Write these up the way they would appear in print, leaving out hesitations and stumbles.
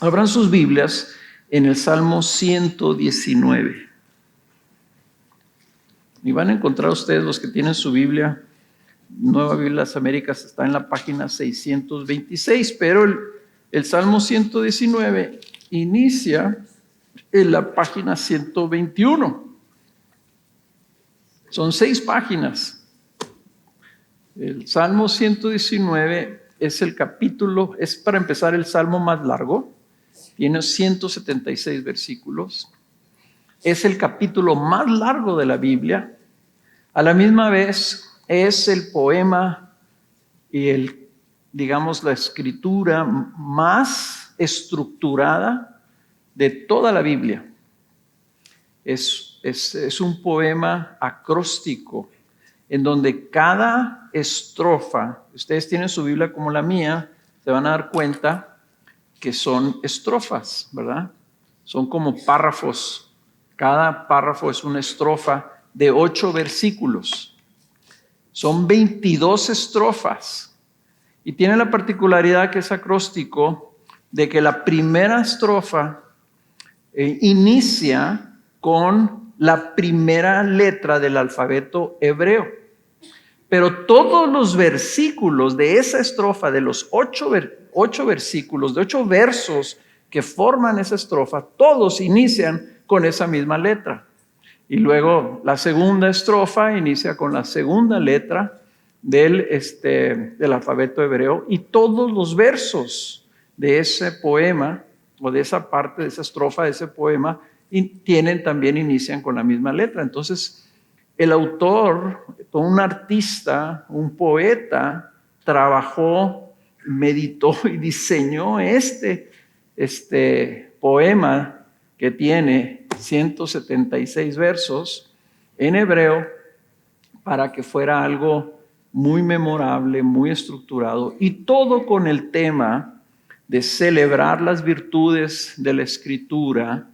Abran sus Biblias en el Salmo 119. Y van a encontrar ustedes, los que tienen su Biblia, Nueva Biblia de las Américas, está en la página 626, pero el Salmo 119 inicia en la página 121. Son 6 páginas. El Salmo 119 es el capítulo, es para empezar el Salmo más largo, tiene 176 versículos, es el capítulo más largo de la Biblia, a la misma vez es el poema y digamos, la escritura más estructurada de toda la Biblia. Es un poema acróstico en donde cada estrofa, ustedes tienen su Biblia como la mía, se van a dar cuenta que son estrofas, ¿verdad? Son como párrafos. Cada párrafo es una estrofa de 8 versículos. Son 22 estrofas. Y tiene la particularidad que es acróstico de que la primera estrofa inicia con la primera letra del alfabeto hebreo. Pero todos los versículos de esa estrofa, de los 8 versículos, de 8 versos que forman esa estrofa, todos inician con esa misma letra. Y luego la segunda estrofa inicia con la segunda letra del alfabeto hebreo, y todos los versos de ese poema o de esa parte, de esa estrofa de ese poema, también inician con la misma letra. Entonces, el autor, un artista, un poeta, trabajó, meditó y diseñó este poema que tiene 176 versos en hebreo para que fuera algo muy memorable, muy estructurado, y todo con el tema de celebrar las virtudes de la Escritura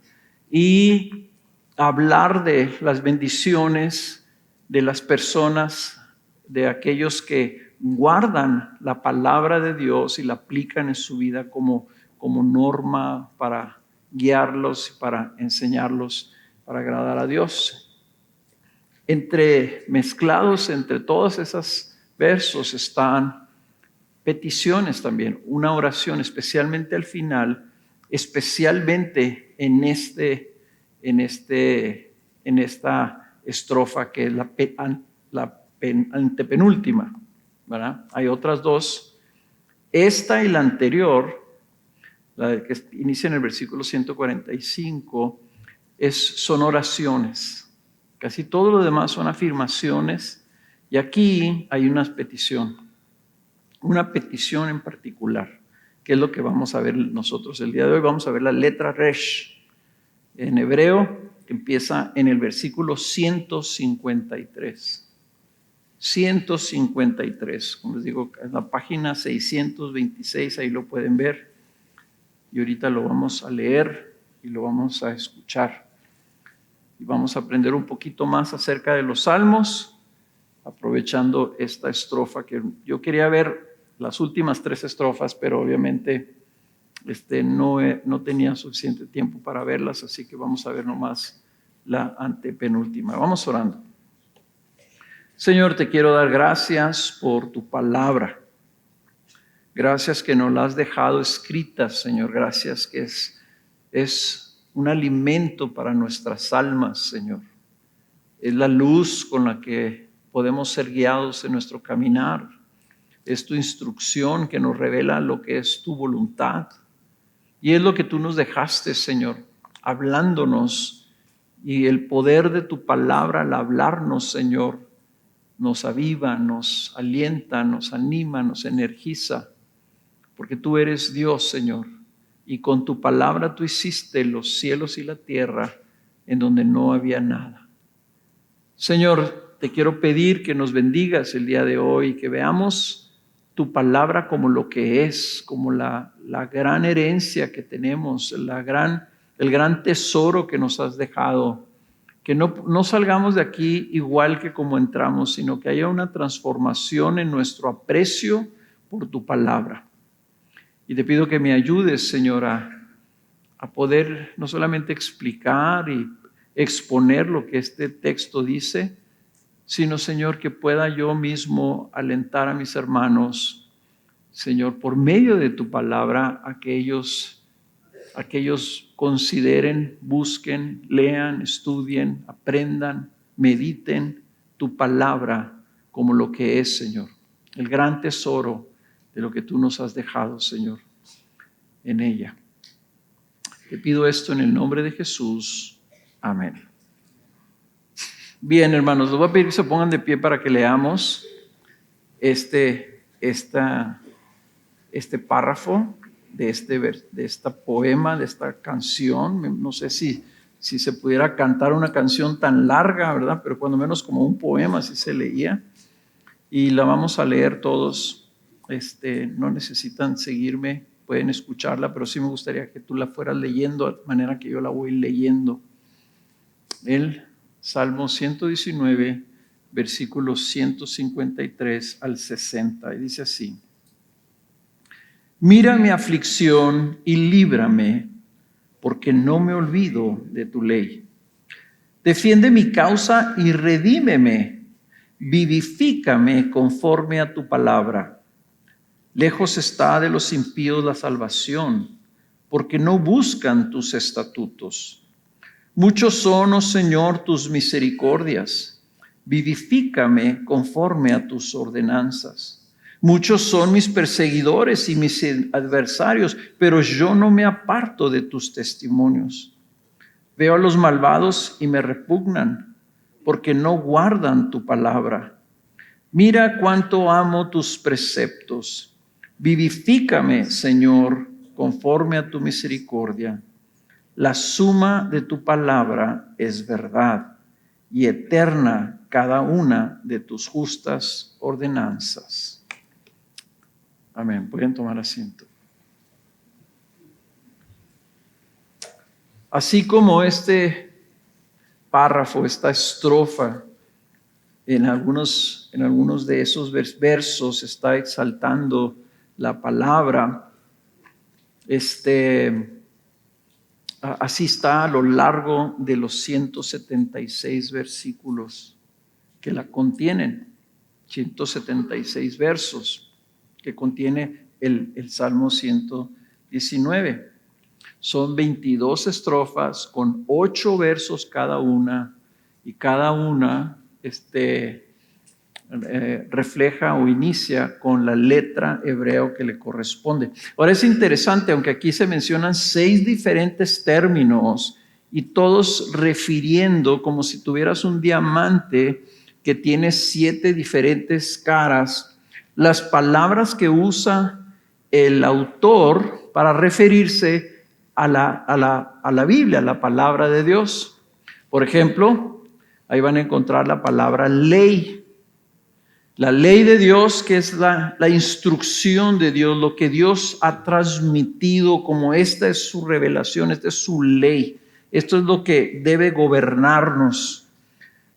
y hablar de las bendiciones de las personas, de aquellos que guardan la palabra de Dios y la aplican en su vida como norma para guiarlos y para enseñarlos para agradar a Dios. Mezclados entre todos esos versos están peticiones también, una oración, especialmente al final, especialmente en esta estrofa que es la antepenúltima, ¿verdad? Hay otras dos. Esta y la anterior, la que inicia en el versículo 145, son oraciones. Casi todo lo demás son afirmaciones, y aquí hay una petición en particular, que es lo que vamos a ver nosotros el día de hoy. Vamos a ver la letra Resh en hebreo, que empieza en el versículo 153. 153, como les digo, en la página 626, ahí lo pueden ver, y ahorita lo vamos a leer y lo vamos a escuchar. Y vamos a aprender un poquito más acerca de los salmos, aprovechando esta estrofa, que yo quería ver las últimas 3 estrofas, pero obviamente no tenía suficiente tiempo para verlas, así que vamos a ver nomás la antepenúltima. Vamos orando. Señor, te quiero dar gracias por tu palabra. Gracias que nos la has dejado escrita, Señor. Gracias que es un alimento para nuestras almas, Señor. Es la luz con la que podemos ser guiados en nuestro caminar. Es tu instrucción que nos revela lo que es tu voluntad. Y es lo que tú nos dejaste, Señor, hablándonos. Y el poder de tu palabra al hablarnos, Señor, nos aviva, nos alienta, nos anima, nos energiza. Porque tú eres Dios, Señor. Y con tu palabra tú hiciste los cielos y la tierra en donde no había nada. Señor, te quiero pedir que nos bendigas el día de hoy, que veamos tu palabra como lo que es, como la gran herencia que tenemos, el gran tesoro que nos has dejado. Que no salgamos de aquí igual que como entramos, sino que haya una transformación en nuestro aprecio por tu palabra. Y te pido que me ayudes, Señor, a a poder no solamente explicar y exponer lo que este texto dice, sino, Señor, que pueda yo mismo alentar a mis hermanos, Señor, por medio de tu palabra, a que ellos consideren, busquen, lean, estudien, aprendan, mediten tu palabra como lo que es, Señor, el gran tesoro de lo que tú nos has dejado, Señor, en ella. Te pido esto en el nombre de Jesús. Amén. Bien, hermanos, les voy a pedir que se pongan de pie para que leamos este párrafo de esta poema, de esta canción. No sé si se pudiera cantar una canción tan larga, ¿verdad? Pero cuando menos como un poema, así se leía. Y la vamos a leer todos. No necesitan seguirme, pueden escucharla, pero sí me gustaría que tú la fueras leyendo de manera que yo la voy leyendo. El Salmo 119, versículos 153 al 60, y dice así: Mira mi aflicción y líbrame, porque no me olvido de tu ley. Defiende mi causa y redímeme, vivifícame conforme a tu palabra. Lejos está de los impíos la salvación, porque no buscan tus estatutos. Muchos son, oh Señor, tus misericordias. Vivifícame conforme a tus ordenanzas. Muchos son mis perseguidores y mis adversarios, pero yo no me aparto de tus testimonios. Veo a los malvados y me repugnan, porque no guardan tu palabra. Mira cuánto amo tus preceptos. Vivifícame, Señor, conforme a tu misericordia. La suma de tu palabra es verdad, y eterna cada una de tus justas ordenanzas. Amén. Pueden tomar asiento. Así como este párrafo, esta estrofa, en algunos de esos versos está exaltando la palabra, así está a lo largo de los 176 versículos que la contienen, 176 versos que contiene el Salmo 119. Son 22 estrofas con 8 versos cada una, y cada una refleja o inicia con la letra hebreo que le corresponde. Ahora es interesante, aunque aquí se mencionan 6 diferentes términos y todos refiriendo como si tuvieras un diamante que tiene 7 diferentes caras, las palabras que usa el autor para referirse a la Biblia, a la palabra de Dios. Por ejemplo, ahí van a encontrar la palabra ley. La ley de Dios, que es la instrucción de Dios, lo que Dios ha transmitido, como esta es su revelación, esta es su ley. Esto es lo que debe gobernarnos.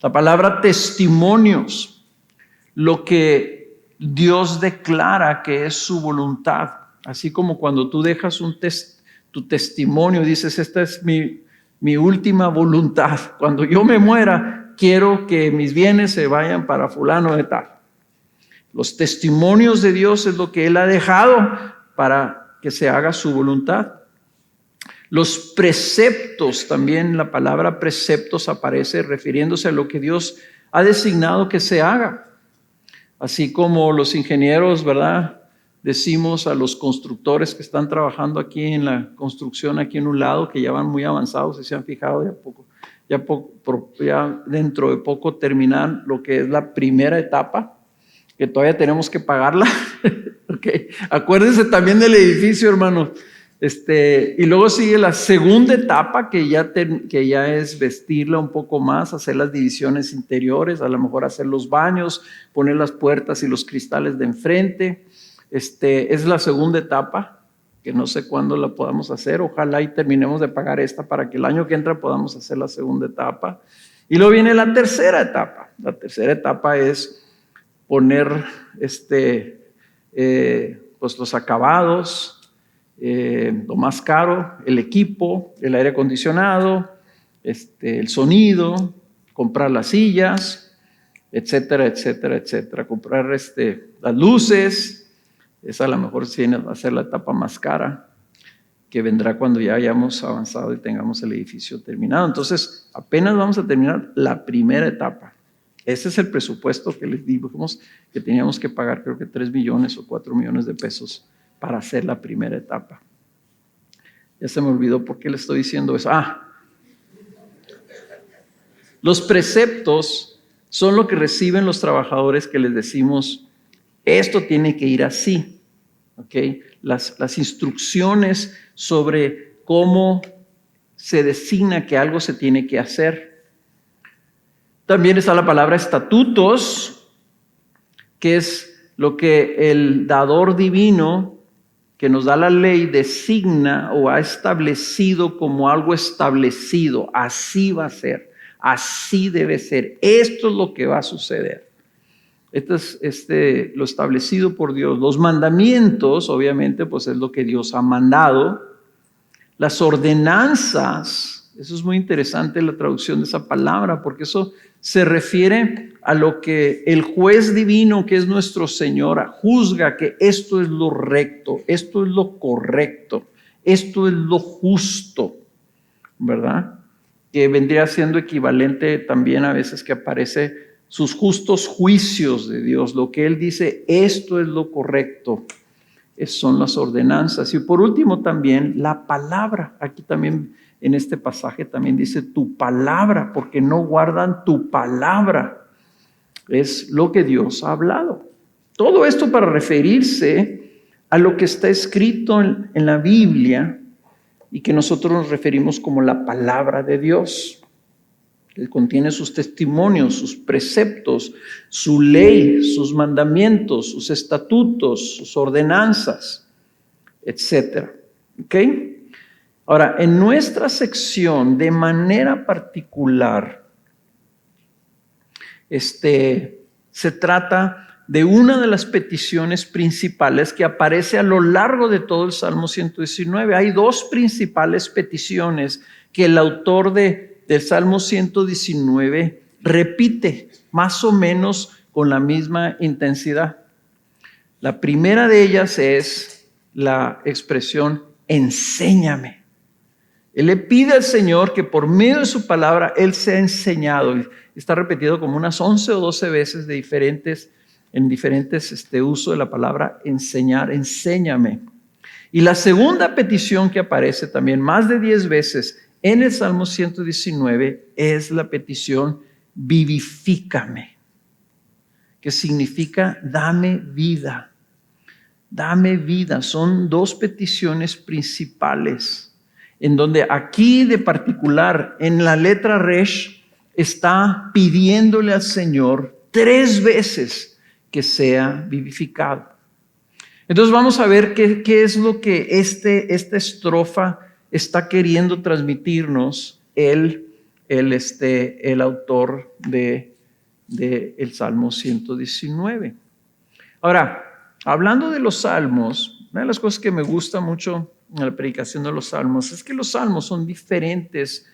La palabra testimonios, lo que Dios declara que es su voluntad. Así como cuando tú dejas tu testimonio, dices, esta es mi última voluntad. Cuando yo me muera, quiero que mis bienes se vayan para fulano de tal. Los testimonios de Dios es lo que Él ha dejado para que se haga su voluntad. Los preceptos, también la palabra preceptos aparece refiriéndose a lo que Dios ha designado que se haga. Así como los ingenieros, ¿verdad? Decimos a los constructores que están trabajando aquí en la construcción, aquí en un lado, que ya van muy avanzados, si se han fijado, ya dentro de poco terminar lo que es la primera etapa, que todavía tenemos que pagarla. Okay. Acuérdense también del edificio, hermanos. Y luego sigue la segunda etapa, que ya es vestirla un poco más, hacer las divisiones interiores, a lo mejor hacer los baños, poner las puertas y los cristales de enfrente. Es la segunda etapa, que no sé cuándo la podamos hacer. Ojalá y terminemos de pagar esta para que el año que entra podamos hacer la segunda etapa. Y luego viene la tercera etapa. La tercera etapa es poner pues los acabados, lo más caro, el equipo, el aire acondicionado, el sonido, comprar las sillas, etcétera, etcétera, etcétera. Comprar las luces, esa a lo mejor sí va a ser la etapa más cara, que vendrá cuando ya hayamos avanzado y tengamos el edificio terminado. Entonces, apenas vamos a terminar la primera etapa. Ese es el presupuesto que les dijimos que teníamos que pagar, creo que 3 millones o 4 millones de pesos para hacer la primera etapa. Ya se me olvidó por qué le estoy diciendo eso. Los preceptos son lo que reciben los trabajadores que les decimos, esto tiene que ir así. ¿Okay? Las instrucciones sobre cómo se designa que algo se tiene que hacer. También está la palabra estatutos, que es lo que el dador divino que nos da la ley designa o ha establecido como algo establecido. Así va a ser, así debe ser. Esto es lo que va a suceder. Esto es lo establecido por Dios. Los mandamientos, obviamente, pues es lo que Dios ha mandado. Las ordenanzas, eso es muy interesante la traducción de esa palabra, porque eso se refiere a lo que el juez divino, que es nuestro Señor, juzga que esto es lo recto, esto es lo correcto, esto es lo justo, ¿verdad? Que vendría siendo equivalente también a veces que aparece sus justos juicios de Dios, lo que Él dice, esto es lo correcto, son las ordenanzas. Y por último también la palabra, aquí también en este pasaje también dice tu palabra, porque no guardan tu palabra, es lo que Dios ha hablado. Todo esto para referirse a lo que está escrito en la Biblia y que nosotros nos referimos como la palabra de Dios. Él contiene sus testimonios, sus preceptos, su ley, sus mandamientos, sus estatutos, sus ordenanzas, etc. ¿Ok? Ahora, en nuestra sección, de manera particular, se trata de una de las peticiones principales que aparece a lo largo de todo el Salmo 119. Hay dos principales peticiones que el autor del Salmo 119 repite más o menos con la misma intensidad. La primera de ellas es la expresión enséñame. Él le pide al Señor que por medio de su palabra Él sea enseñado. Está repetido como unas 11 o 12 veces en diferentes uso de la palabra enseñar, enséñame. Y la segunda petición que aparece también más de 10 veces en el Salmo 119 es la petición vivifícame, que significa dame vida. Dame vida. Son dos peticiones principales, en donde aquí de particular, en la letra Resh, está pidiéndole al Señor 3 veces que sea vivificado. Entonces vamos a ver qué es lo que esta estrofa está queriendo transmitirnos el autor del Salmo 119. Ahora, hablando de los salmos, una de las cosas que me gusta mucho en la predicación de los salmos es que los salmos son diferentes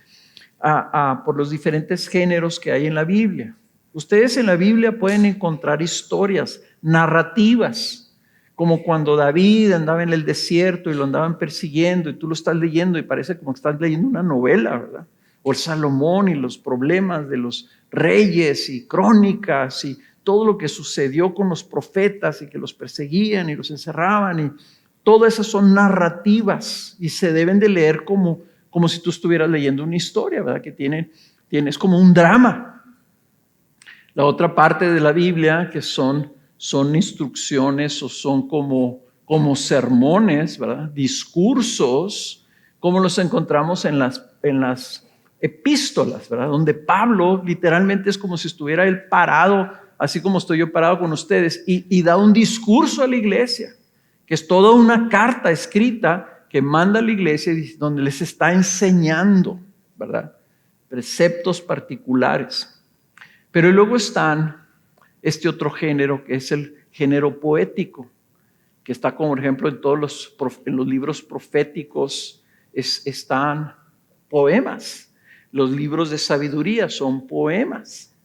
por los diferentes géneros que hay en la Biblia. Ustedes en la Biblia pueden encontrar historias narrativas, como cuando David andaba en el desierto y lo andaban persiguiendo y tú lo estás leyendo y parece como que estás leyendo una novela, ¿verdad? O el Salomón y los problemas de los reyes y crónicas y todo lo que sucedió con los profetas y que los perseguían y los encerraban, y todas esas son narrativas y se deben de leer como si tú estuvieras leyendo una historia, ¿verdad? Que tienes como un drama. La otra parte de la Biblia que son instrucciones o son como sermones, ¿verdad? Discursos, como los encontramos en las epístolas, ¿verdad? Donde Pablo literalmente es como si estuviera él parado, así como estoy yo parado con ustedes, y da un discurso a la iglesia, que es toda una carta escrita que manda a la iglesia donde les está enseñando, ¿verdad? Preceptos particulares. Pero luego están este otro género que es el género poético, que está como ejemplo en todos en los libros proféticos, están poemas. Los libros de sabiduría son poemas.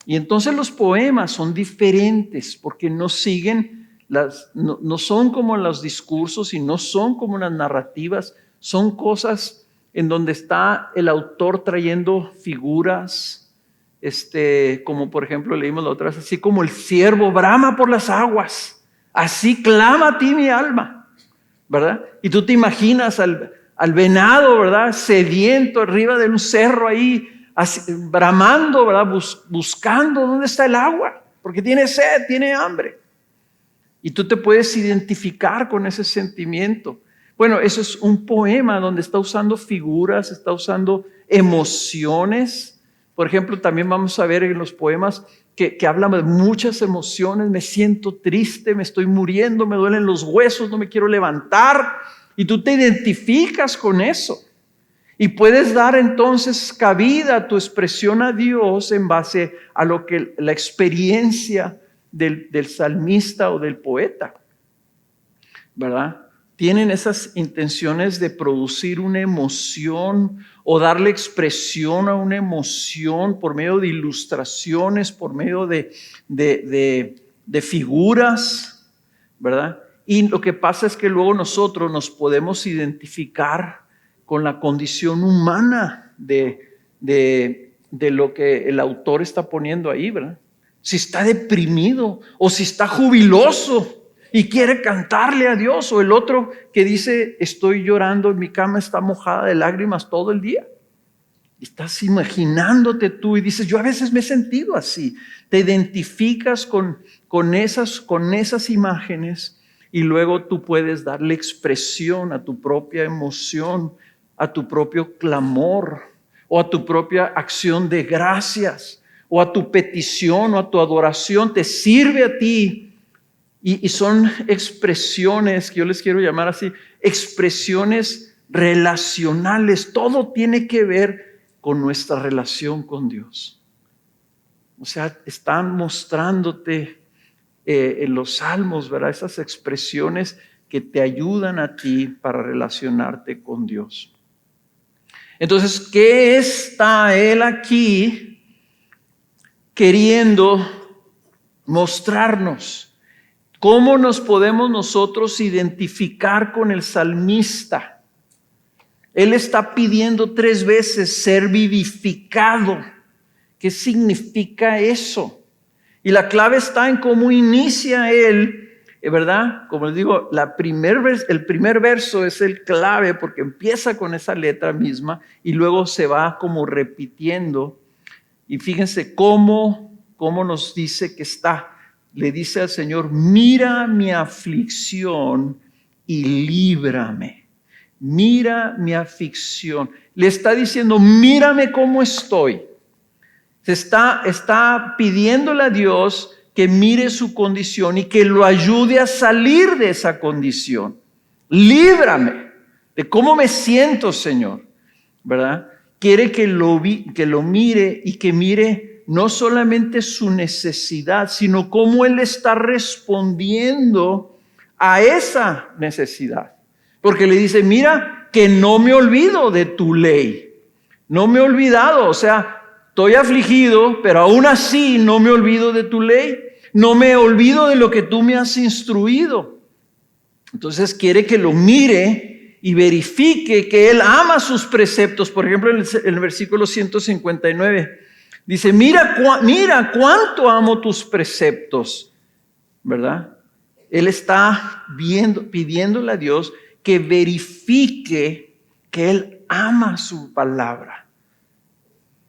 Y entonces los poemas son diferentes porque no siguen, no son como los discursos y no son como las narrativas, son cosas en donde está el autor trayendo figuras, como por ejemplo leímos la otra vez, así como el ciervo brama por las aguas, así clama a ti mi alma, ¿verdad? Y tú te imaginas al venado, ¿verdad? Sediento arriba de un cerro ahí, así, bramando, ¿verdad? Buscando dónde está el agua, porque tiene sed, tiene hambre. Y tú te puedes identificar con ese sentimiento. Bueno, eso es un poema donde está usando figuras, está usando emociones. Por ejemplo, también vamos a ver en los poemas que hablan de muchas emociones. Me siento triste, me estoy muriendo, me duelen los huesos, no me quiero levantar. Y tú te identificas con eso. Y puedes dar entonces cabida a tu expresión a Dios en base a lo que la experiencia del salmista o del poeta, ¿verdad? Tienen esas intenciones de producir una emoción o darle expresión a una emoción por medio de ilustraciones, por medio de figuras, ¿verdad? Y lo que pasa es que luego nosotros nos podemos identificar con la condición humana de lo que el autor está poniendo ahí, ¿verdad? Si está deprimido o si está jubiloso y quiere cantarle a Dios, o el otro que dice, estoy llorando, mi cama está mojada de lágrimas todo el día. Estás imaginándote tú y dices, yo a veces me he sentido así. Te identificas con esas imágenes y luego tú puedes darle expresión a tu propia emoción, a tu propio clamor o a tu propia acción de gracias o a tu petición o a tu adoración. Te sirve a ti. Y son expresiones que yo les quiero llamar así, expresiones relacionales. Todo tiene que ver con nuestra relación con Dios. O sea, están mostrándote en los salmos, ¿verdad? Esas expresiones que te ayudan a ti para relacionarte con Dios. Entonces, ¿qué está Él aquí queriendo mostrarnos? ¿Cómo nos podemos nosotros identificar con el salmista? Él está pidiendo 3 veces ser vivificado. ¿Qué significa eso? Y la clave está en cómo inicia él, ¿verdad? Como les digo, el primer verso es el clave porque empieza con esa letra misma y luego se va como repitiendo. Y fíjense cómo nos dice que está. Le dice al Señor, mira mi aflicción y líbrame. Mira mi aflicción. Le está diciendo, mírame cómo estoy. Se está pidiéndole a Dios que mire su condición y que lo ayude a salir de esa condición. Líbrame de cómo me siento, Señor, ¿verdad? Quiere que lo mire y que mire no solamente su necesidad, sino cómo Él está respondiendo a esa necesidad. Porque le dice, mira que no me olvido de tu ley. No me he olvidado, o sea, estoy afligido, pero aún así no me olvido de tu ley. No me olvido de lo que tú me has instruido. Entonces quiere que lo mire y verifique que Él ama sus preceptos. Por ejemplo, en el versículo 159 dice, mira cuánto amo tus preceptos, ¿verdad? Él está pidiéndole a Dios que verifique que Él ama su palabra,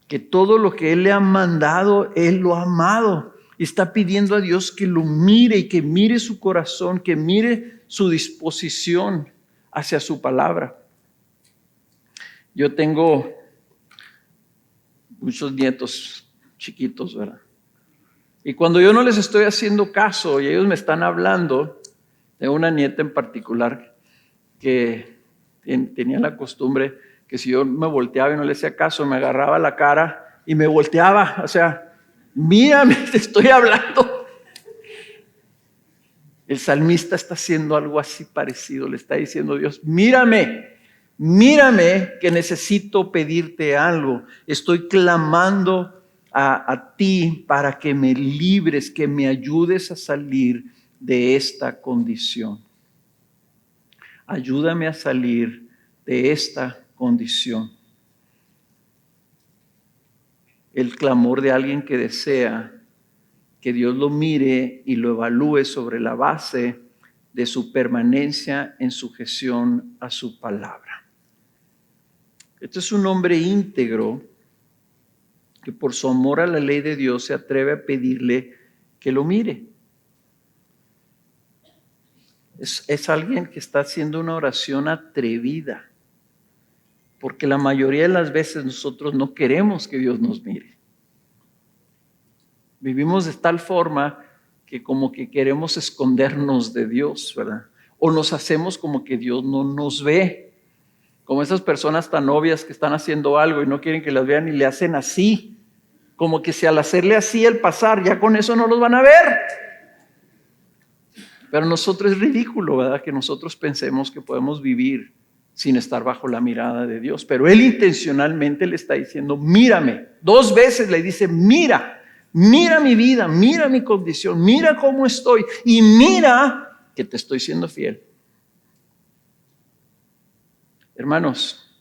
que todo lo que Él le ha mandado, Él lo ha amado. Y está pidiendo a Dios que lo mire y que mire su corazón, que mire su disposición hacia su palabra. Yo tengo muchos nietos chiquitos, ¿verdad? Y cuando yo no les estoy haciendo caso y ellos me están hablando, tengo una nieta en particular que tenía la costumbre que si yo me volteaba y no le hacía caso, me agarraba la cara y me volteaba, o sea, mírame, te estoy hablando. El salmista está haciendo algo así parecido. Le está diciendo a Dios, mírame, mírame que necesito pedirte algo. Estoy clamando a ti para que me libres, que me ayudes a salir de esta condición. Ayúdame a salir de esta condición. El clamor de alguien que desea que Dios lo mire y lo evalúe sobre la base de su permanencia en sujeción a su palabra. Este es un hombre íntegro que por su amor a la ley de Dios se atreve a pedirle que lo mire. Es alguien que está haciendo una oración atrevida, porque la mayoría de las veces nosotros no queremos que Dios nos mire. Vivimos de tal forma que como que queremos escondernos de Dios, ¿verdad? O nos hacemos como que Dios no nos ve. Como esas personas tan obvias que están haciendo algo y no quieren que las vean y le hacen así. Como que si al hacerle así al pasar, ya con eso no los van a ver. Pero nosotros es ridículo, ¿verdad? Que nosotros pensemos que podemos vivir sin estar bajo la mirada de Dios. Pero Él intencionalmente le está diciendo, mírame. 2 veces le dice, mira mi vida, mira mi condición, mira cómo estoy y mira que te estoy siendo fiel. Hermanos,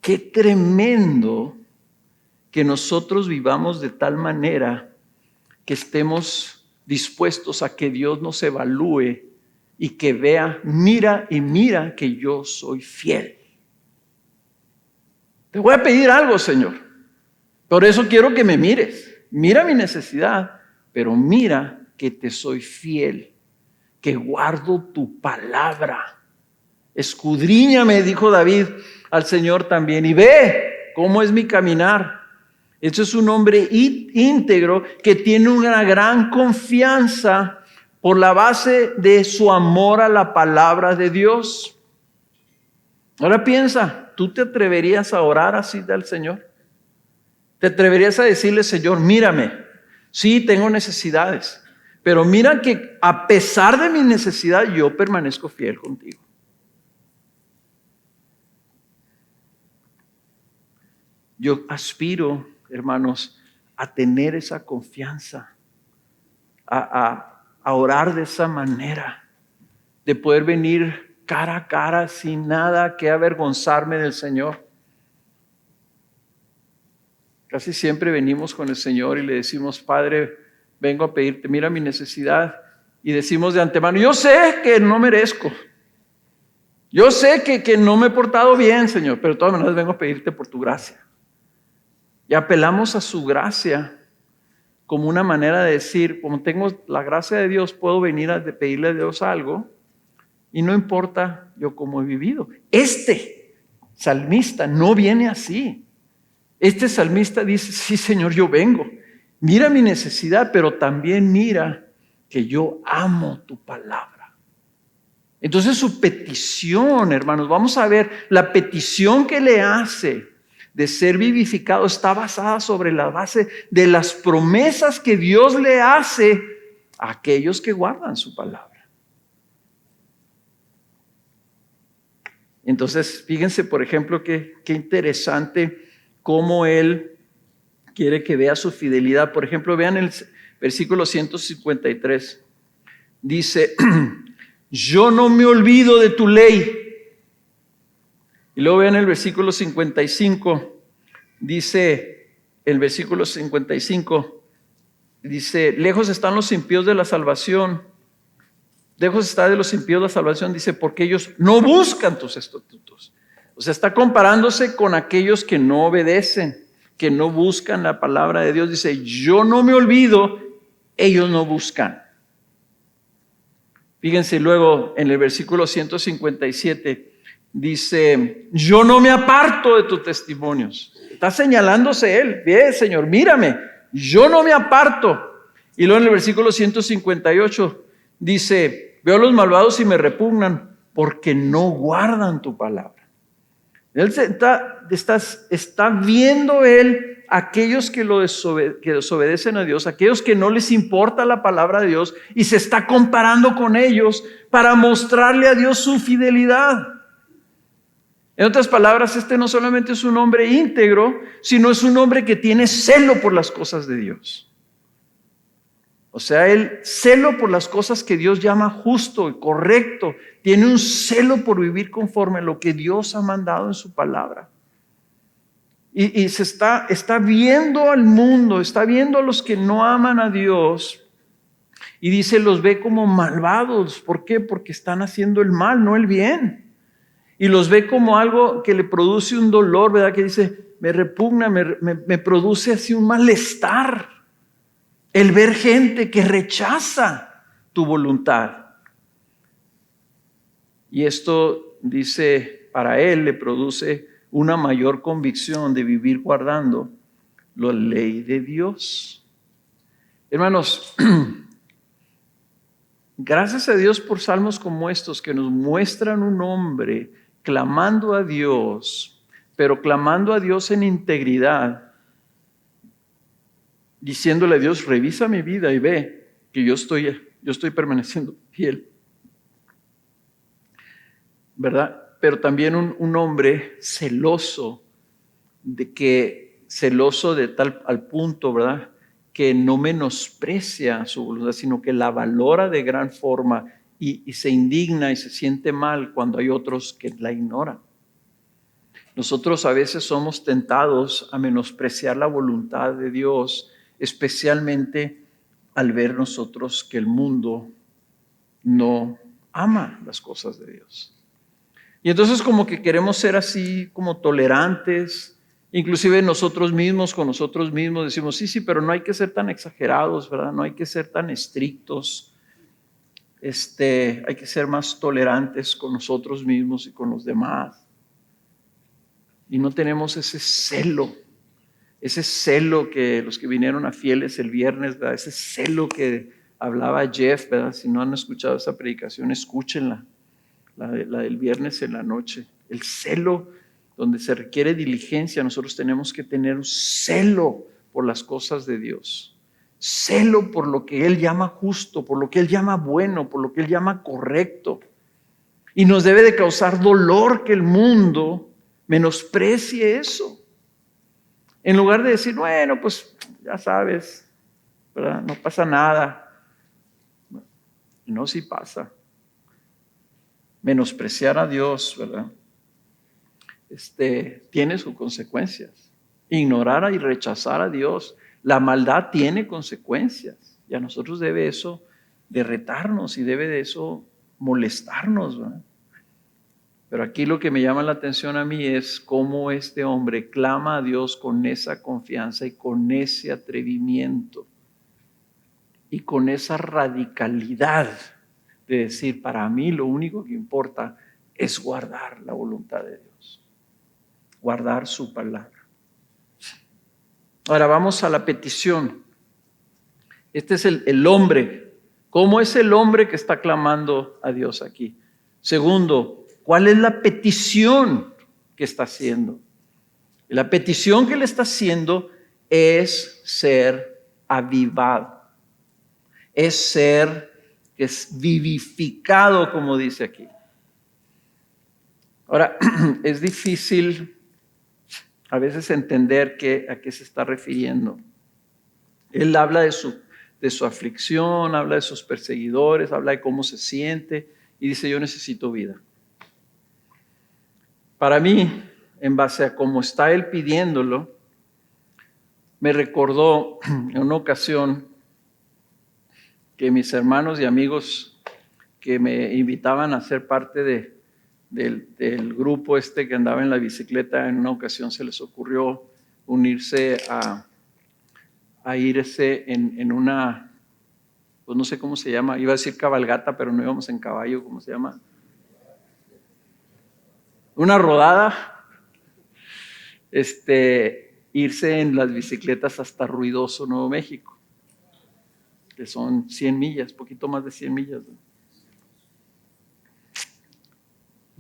qué tremendo que nosotros vivamos de tal manera que estemos dispuestos a que Dios nos evalúe y que vea, mira y mira que yo soy fiel. Te voy a pedir algo, Señor. Por eso quiero que me mires. Mira mi necesidad, pero mira que te soy fiel, que guardo tu palabra. Escudriñame, dijo David al Señor también, y ve cómo es mi caminar. Este es un hombre íntegro que tiene una gran confianza por la base de su amor a la palabra de Dios. Ahora piensa, ¿tú te atreverías a orar así al Señor? ¿Te atreverías a decirle, Señor, mírame? Sí, tengo necesidades, pero mira que a pesar de mi necesidad, yo permanezco fiel contigo. Yo aspiro, hermanos, a tener esa confianza, a orar de esa manera, de poder venir cara a cara sin nada que avergonzarme del Señor. Casi siempre venimos con el Señor y le decimos, Padre, vengo a pedirte, mira mi necesidad. Y decimos de antemano, yo sé que no merezco. Yo sé que no me he portado bien, Señor, pero de todas maneras vengo a pedirte por tu gracia. Y apelamos a su gracia como una manera de decir, como tengo la gracia de Dios, puedo venir a pedirle a Dios algo y no importa yo cómo he vivido. Este salmista no viene así. Este salmista dice, sí, Señor, yo vengo. Mira mi necesidad, pero también mira que yo amo tu palabra. Entonces su petición, hermanos, vamos a ver, la petición que le hace de ser vivificado está basada sobre la base de las promesas que Dios le hace a aquellos que guardan su palabra. Entonces, fíjense, por ejemplo, qué interesante cómo Él quiere que vea su fidelidad. Por ejemplo, vean el versículo 153. Dice, yo no me olvido de tu ley. Y luego vean el versículo 55. Dice, el versículo 55, dice, lejos están los impíos de la salvación. Lejos está de los impíos la salvación, dice, porque ellos no buscan tus estatutos. O sea, está comparándose con aquellos que no obedecen, que no buscan la palabra de Dios. Dice, yo no me olvido, ellos no buscan. Fíjense luego en el versículo 157, dice, yo no me aparto de tus testimonios. Está señalándose él, bien, Señor, mírame, yo no me aparto. Y luego en el versículo 158 dice, veo a los malvados y me repugnan porque no guardan tu palabra. Él está viendo él aquellos que desobedecen a Dios, aquellos que no les importa la palabra de Dios, y se está comparando con ellos para mostrarle a Dios su fidelidad. En otras palabras, este no solamente es un hombre íntegro, sino es un hombre que tiene celo por las cosas de Dios. O sea, el celo por las cosas que Dios llama justo y correcto. Tiene un celo por vivir conforme a lo que Dios ha mandado en su palabra. Y se está viendo al mundo, está viendo a los que no aman a Dios. Y dice, los ve como malvados. ¿Por qué? Porque están haciendo el mal, no el bien. Y los ve como algo que le produce un dolor, ¿verdad? Que dice, me repugna, me produce así un malestar. El ver gente que rechaza tu voluntad. Y esto, dice, para él le produce una mayor convicción de vivir guardando la ley de Dios. Hermanos, gracias a Dios por salmos como estos que nos muestran un hombre clamando a Dios, pero clamando a Dios en integridad, diciéndole a Dios, revisa mi vida y ve que yo estoy permaneciendo fiel, ¿verdad? Pero también un hombre celoso de tal al punto, ¿verdad? Que no menosprecia su voluntad, sino que la valora de gran forma y se indigna y se siente mal cuando hay otros que la ignoran. Nosotros a veces somos tentados a menospreciar la voluntad de Dios, especialmente al ver nosotros que el mundo no ama las cosas de Dios. Y entonces como que queremos ser así como tolerantes, inclusive nosotros mismos, con nosotros mismos decimos, sí, pero no hay que ser tan exagerados, ¿verdad? No hay que ser tan estrictos. Hay que ser más tolerantes con nosotros mismos y con los demás. Y no tenemos ese celo que los que vinieron a Fieles el viernes, ¿verdad? Ese celo que hablaba Jeff, ¿verdad? Si no han escuchado esa predicación, escúchenla, la del viernes en la noche. El celo donde se requiere diligencia, nosotros tenemos que tener un celo por las cosas de Dios. Celo por lo que Él llama justo, por lo que Él llama bueno, por lo que Él llama correcto. Y nos debe de causar dolor que el mundo menosprecie eso. En lugar de decir, bueno, pues ya sabes, ¿verdad? No pasa nada. No, sí pasa. Menospreciar a Dios, ¿verdad? Tiene sus consecuencias. Ignorar y rechazar a Dios. La maldad tiene consecuencias. Y a nosotros debe eso de retarnos y debe de eso molestarnos, ¿verdad? Pero aquí lo que me llama la atención a mí es cómo este hombre clama a Dios con esa confianza y con ese atrevimiento y con esa radicalidad de decir, para mí lo único que importa es guardar la voluntad de Dios, guardar su palabra. Ahora vamos a la petición. Este es el hombre. ¿Cómo es el hombre que está clamando a Dios aquí? Segundo, ¿cuál es la petición que está haciendo? La petición que le está haciendo es ser avivado. Es vivificado, como dice aquí. Ahora, es difícil a veces entender a qué se está refiriendo. Él habla de su aflicción, habla de sus perseguidores, habla de cómo se siente y dice, yo necesito vida. Para mí, en base a cómo está él pidiéndolo, me recordó en una ocasión que mis hermanos y amigos que me invitaban a ser parte del grupo que andaba en la bicicleta, en una ocasión se les ocurrió unirse a irse en una, pues no sé cómo se llama, iba a decir cabalgata, pero no íbamos en caballo, ¿cómo se llama? Una rodada. Irse en las bicicletas hasta Ruidoso, Nuevo México, que son 100 millas, poquito más de 100 millas, ¿no?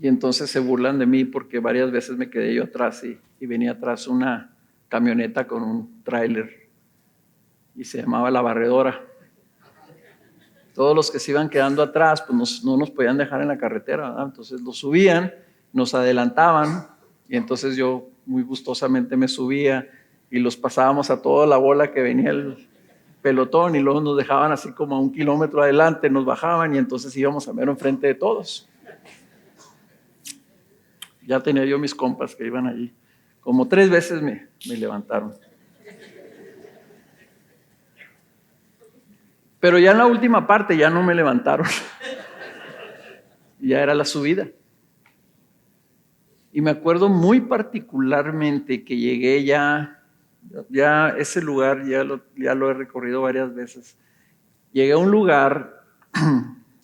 Y entonces se burlan de mí porque varias veces me quedé yo atrás y venía atrás una camioneta con un tráiler y se llamaba La Barredora. Todos los que se iban quedando atrás pues no nos podían dejar en la carretera, ¿verdad? Entonces los subían, nos adelantaban y entonces yo muy gustosamente me subía y los pasábamos a toda la bola que venía el pelotón y luego nos dejaban así como a 1 kilómetro adelante, nos bajaban y entonces íbamos a mero enfrente de todos. Ya tenía yo mis compas que iban allí. Como 3 veces me levantaron. Pero ya en la última parte ya no me levantaron. Ya era la subida. Y me acuerdo muy particularmente que llegué ya ese lugar ya lo he recorrido varias veces. Llegué a un lugar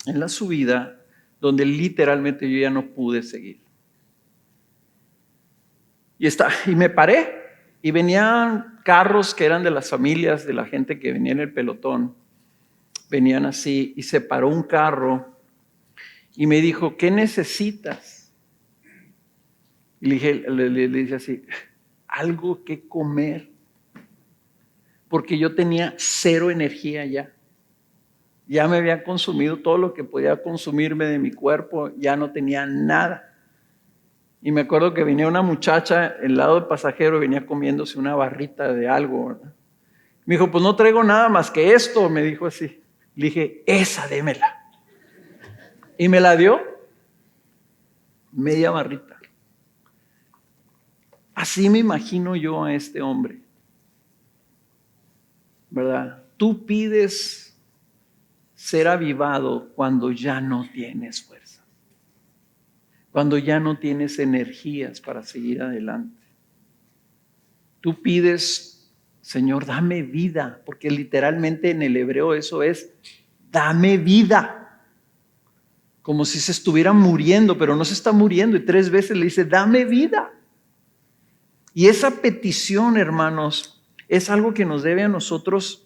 en la subida donde literalmente yo ya no pude seguir. Y me paré y venían carros que eran de las familias, de la gente que venía en el pelotón. Venían así y se paró un carro y me dijo, ¿qué necesitas? Y le dije así, algo que comer. Porque yo tenía 0 energía ya. Ya me había consumido todo lo que podía consumirme de mi cuerpo, ya no tenía nada. Y me acuerdo que venía una muchacha, el lado del pasajero, venía comiéndose una barrita de algo, ¿verdad? Me dijo, pues no traigo nada más que esto, me dijo así. Le dije, esa démela. Y me la dio, media barrita. Así me imagino yo a este hombre, ¿verdad? Tú pides ser avivado cuando ya no tienes fuerza, cuando ya no tienes energías para seguir adelante. Tú pides, Señor, dame vida, porque literalmente en el hebreo eso es, dame vida. Como si se estuviera muriendo, pero no se está muriendo. Y 3 veces le dice, dame vida. Y esa petición, hermanos, es algo que nos debe a nosotros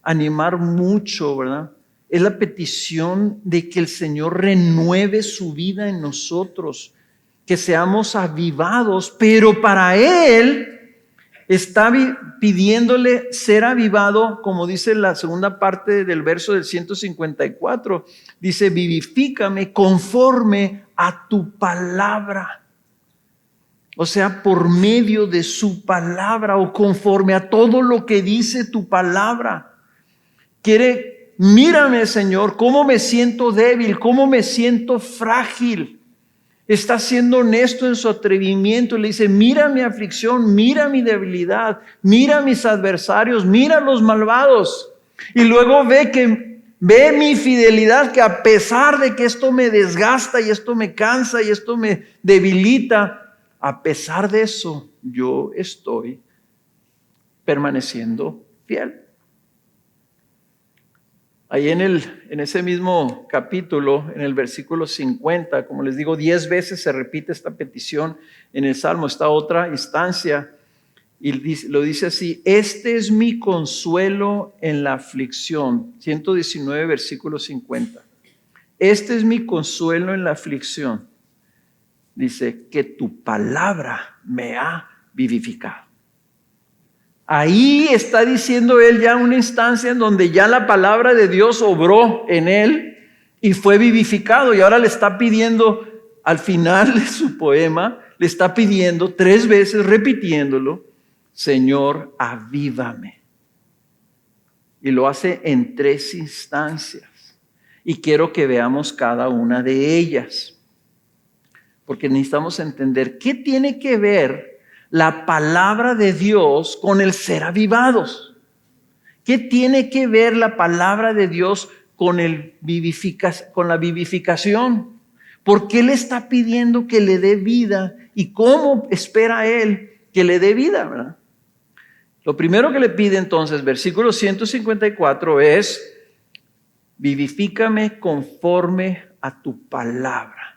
animar mucho, ¿verdad? Es la petición de que el Señor renueve su vida en nosotros, que seamos avivados, pero para Él está pidiéndole ser avivado, como dice la segunda parte del verso del 154, dice, vivifícame conforme a tu palabra. O sea, por medio de su palabra o conforme a todo lo que dice tu palabra. Mírame, Señor, cómo me siento débil, cómo me siento frágil. Está siendo honesto en su atrevimiento. Le dice, mira mi aflicción, mira mi debilidad, mira mis adversarios, mira los malvados. Y luego ve mi fidelidad, que a pesar de que esto me desgasta y esto me cansa y esto me debilita, a pesar de eso, yo estoy permaneciendo fiel. Ahí en ese mismo capítulo, en el versículo 50, como les digo, 10 veces se repite esta petición en el Salmo, esta otra instancia, y lo dice así, este es mi consuelo en la aflicción, 119, versículo 50. Este es mi consuelo en la aflicción. Dice, que tu palabra me ha vivificado. Ahí está diciendo él ya una instancia en donde ya la palabra de Dios obró en él y fue vivificado. Y ahora le está pidiendo, al final de su poema, le está pidiendo 3 veces, repitiéndolo, Señor, avívame. Y lo hace en 3 instancias. Y quiero que veamos cada una de ellas. Porque necesitamos entender qué tiene que ver la palabra de Dios con el ser avivados. ¿Qué tiene que ver la palabra de Dios con la vivificación? ¿Por qué le está pidiendo que le dé vida? ¿Y cómo espera él que le dé vida, verdad? Lo primero que le pide entonces, versículo 154, es vivifícame conforme a tu palabra.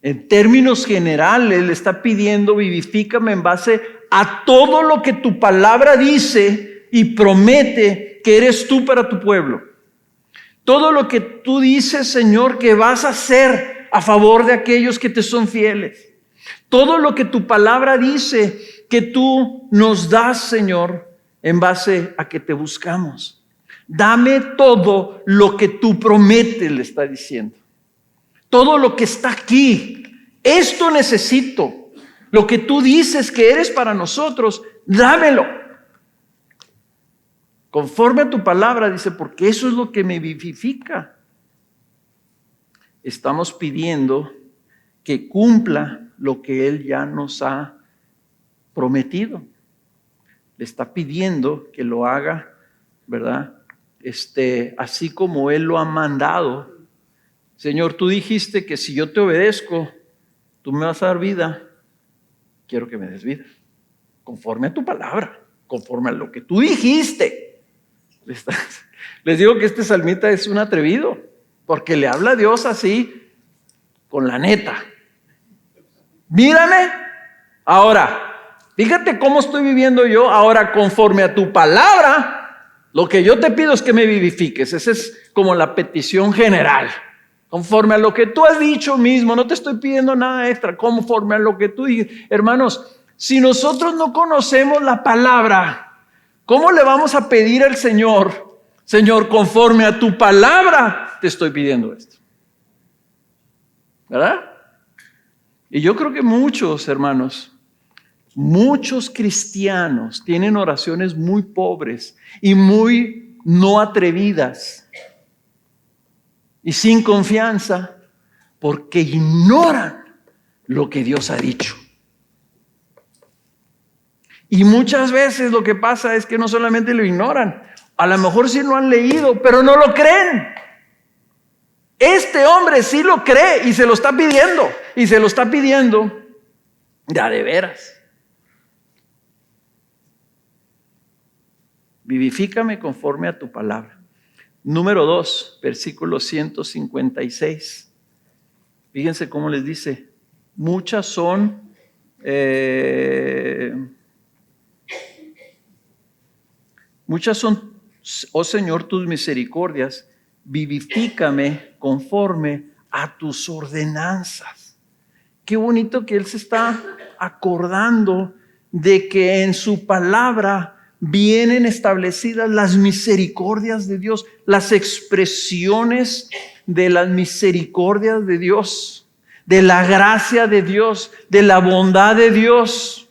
En términos generales le está pidiendo vivifícame en base a todo lo que tu palabra dice y promete que eres tú para tu pueblo. Todo lo que tú dices, Señor, que vas a hacer a favor de aquellos que te son fieles. Todo lo que tu palabra dice que tú nos das, Señor, en base a que te buscamos. Dame todo lo que tú prometes, le está diciendo. Todo lo que está aquí. Esto necesito. Lo que tú dices que eres para nosotros, dámelo. Conforme a tu palabra, dice, porque eso es lo que me vivifica. Estamos pidiendo que cumpla lo que Él ya nos ha prometido. Le está pidiendo que lo haga, ¿verdad? Así como Él lo ha mandado. Señor, tú dijiste que si yo te obedezco, tú me vas a dar vida. Quiero que me des vida, conforme a tu palabra, conforme a lo que tú dijiste. Les digo que este salmista es un atrevido, porque le habla a Dios así, con la neta. Mírame, ahora, fíjate cómo estoy viviendo yo, ahora conforme a tu palabra, lo que yo te pido es que me vivifiques. Esa es como la petición general. Conforme a lo que tú has dicho mismo, no te estoy pidiendo nada extra, conforme a lo que tú dices. Hermanos, si nosotros no conocemos la palabra, ¿cómo le vamos a pedir al Señor? Señor, conforme a tu palabra, te estoy pidiendo esto. ¿Verdad? Y yo creo que muchos, hermanos, muchos cristianos tienen oraciones muy pobres y muy no atrevidas. Y sin confianza, porque ignoran lo que Dios ha dicho. Y muchas veces lo que pasa es que no solamente lo ignoran, a lo mejor sí lo han leído, pero no lo creen. Este hombre sí lo cree y se lo está pidiendo, y se lo está pidiendo ya de veras. Vivifícame conforme a tu palabra. Número 2, versículo 156. Fíjense cómo les dice. Muchas son oh Señor, tus misericordias. Vivifícame conforme a tus ordenanzas. Qué bonito que Él se está acordando de que en su palabra vienen establecidas las misericordias de Dios, las expresiones de las misericordias de Dios, de la gracia de Dios, de la bondad de Dios,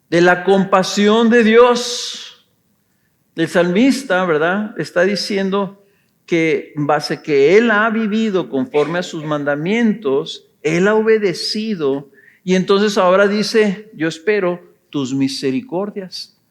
de la compasión de Dios. El salmista, ¿verdad?, está diciendo que en base que él ha vivido conforme a sus mandamientos, él ha obedecido, y entonces ahora dice, yo espero tus misericordias.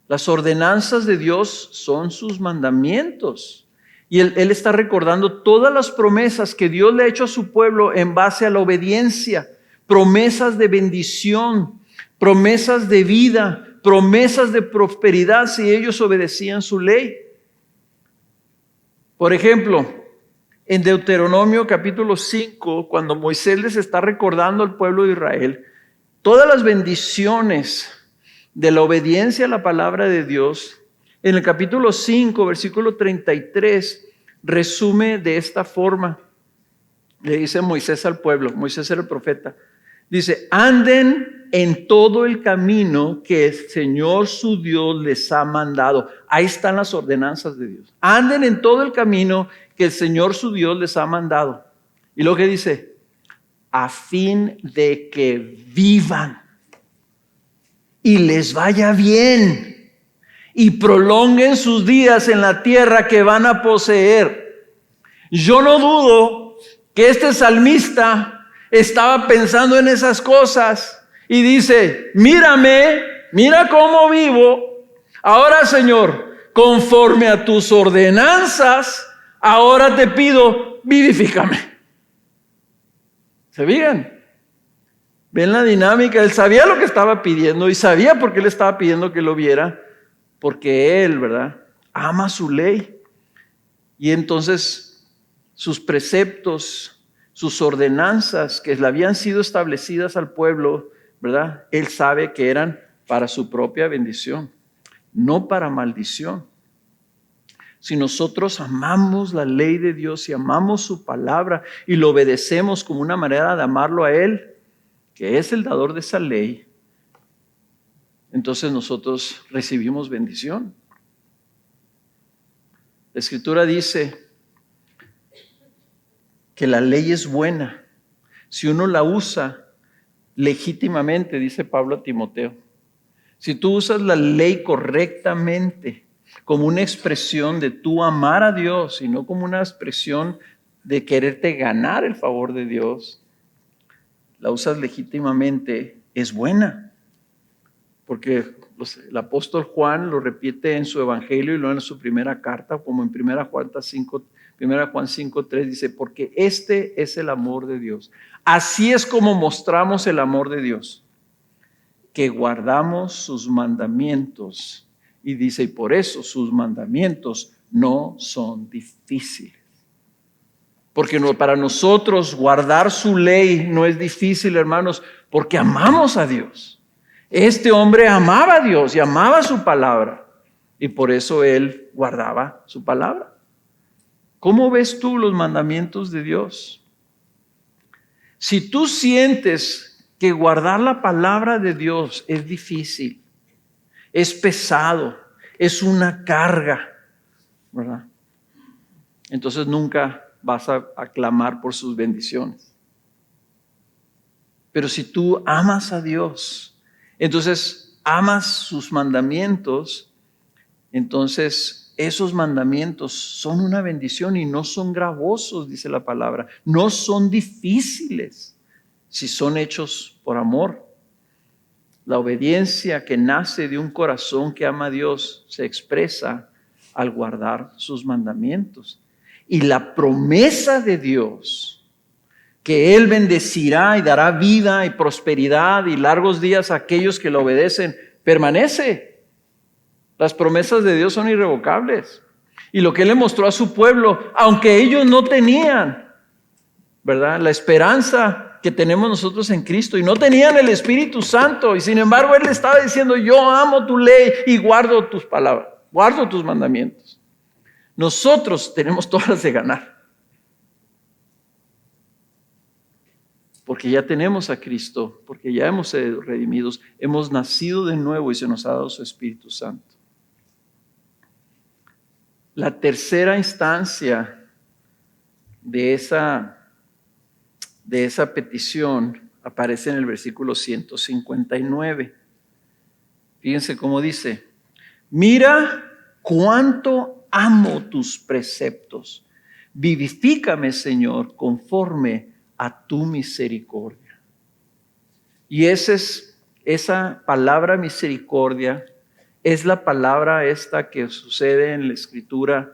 Las ordenanzas de Dios son sus mandamientos. Y él está recordando todas las promesas que Dios le ha hecho a su pueblo en base a la obediencia. Promesas de bendición, promesas de vida, promesas de prosperidad si ellos obedecían su ley. Por ejemplo, en Deuteronomio capítulo 5, cuando Moisés les está recordando al pueblo de Israel todas las bendiciones de la obediencia a la palabra de Dios, en el capítulo 5, versículo 33, resume de esta forma. Le dice Moisés al pueblo, Moisés era el profeta, dice, anden en todo el camino que el Señor su Dios les ha mandado. Ahí están las ordenanzas de Dios. Anden en todo el camino que el Señor su Dios les ha mandado. Y lo que dice, a fin de que vivan y les vaya bien y prolonguen sus días en la tierra que van a poseer. Yo no dudo que este salmista estaba pensando en esas cosas y dice, mírame, mira cómo vivo. Ahora, Señor, conforme a tus ordenanzas, ahora te pido, vivifícame. ¿Se fijan? ¿Ven la dinámica? Él sabía lo que estaba pidiendo y sabía por qué le estaba pidiendo que lo viera, porque él, ¿verdad?, ama su ley. Y entonces sus preceptos, sus ordenanzas que le habían sido establecidas al pueblo, ¿verdad?, él sabe que eran para su propia bendición, no para maldición. Si nosotros amamos la ley de Dios y amamos su palabra y lo obedecemos como una manera de amarlo a Él, que es el dador de esa ley, entonces nosotros recibimos bendición. La Escritura dice que la ley es buena si uno la usa legítimamente, dice Pablo a Timoteo. Si tú usas la ley correctamente, como una expresión de tú amar a Dios y no como una expresión de quererte ganar el favor de Dios, la usas legítimamente, es buena. Porque el apóstol Juan lo repite en su evangelio y luego en su primera carta, como en 1 Juan 5:3 dice, porque este es el amor de Dios. Así es como mostramos el amor de Dios, que guardamos sus mandamientos. Y dice, y por eso sus mandamientos no son difíciles. Porque para nosotros guardar su ley no es difícil, hermanos, porque amamos a Dios. Este hombre amaba a Dios y amaba su palabra. Y por eso él guardaba su palabra. ¿Cómo ves tú los mandamientos de Dios? Si tú sientes que guardar la palabra de Dios es difícil, es pesado, es una carga, ¿verdad? Entonces nunca vas a clamar por sus bendiciones. Pero si tú amas a Dios, entonces amas sus mandamientos, entonces esos mandamientos son una bendición y no son gravosos, dice la palabra. No son difíciles si son hechos por amor. La obediencia que nace de un corazón que ama a Dios se expresa al guardar sus mandamientos. Y la promesa de Dios, que Él bendecirá y dará vida y prosperidad y largos días a aquellos que lo obedecen, permanece. Las promesas de Dios son irrevocables. Y lo que Él le mostró a su pueblo, aunque ellos no tenían, ¿verdad?, la esperanza que tenemos nosotros en Cristo y no tenían el Espíritu Santo, y sin embargo Él le estaba diciendo, yo amo tu ley y guardo tus palabras, guardo tus mandamientos. Nosotros tenemos todas las de ganar, porque ya tenemos a Cristo, porque ya hemos sido redimidos, hemos nacido de nuevo y se nos ha dado su Espíritu Santo. La tercera instancia de esa petición aparece en el versículo 159. Fíjense cómo dice: mira cuánto amo tus preceptos. Vivifícame, Señor, conforme a tu misericordia. Y esa palabra misericordia es la palabra esta que sucede en la Escritura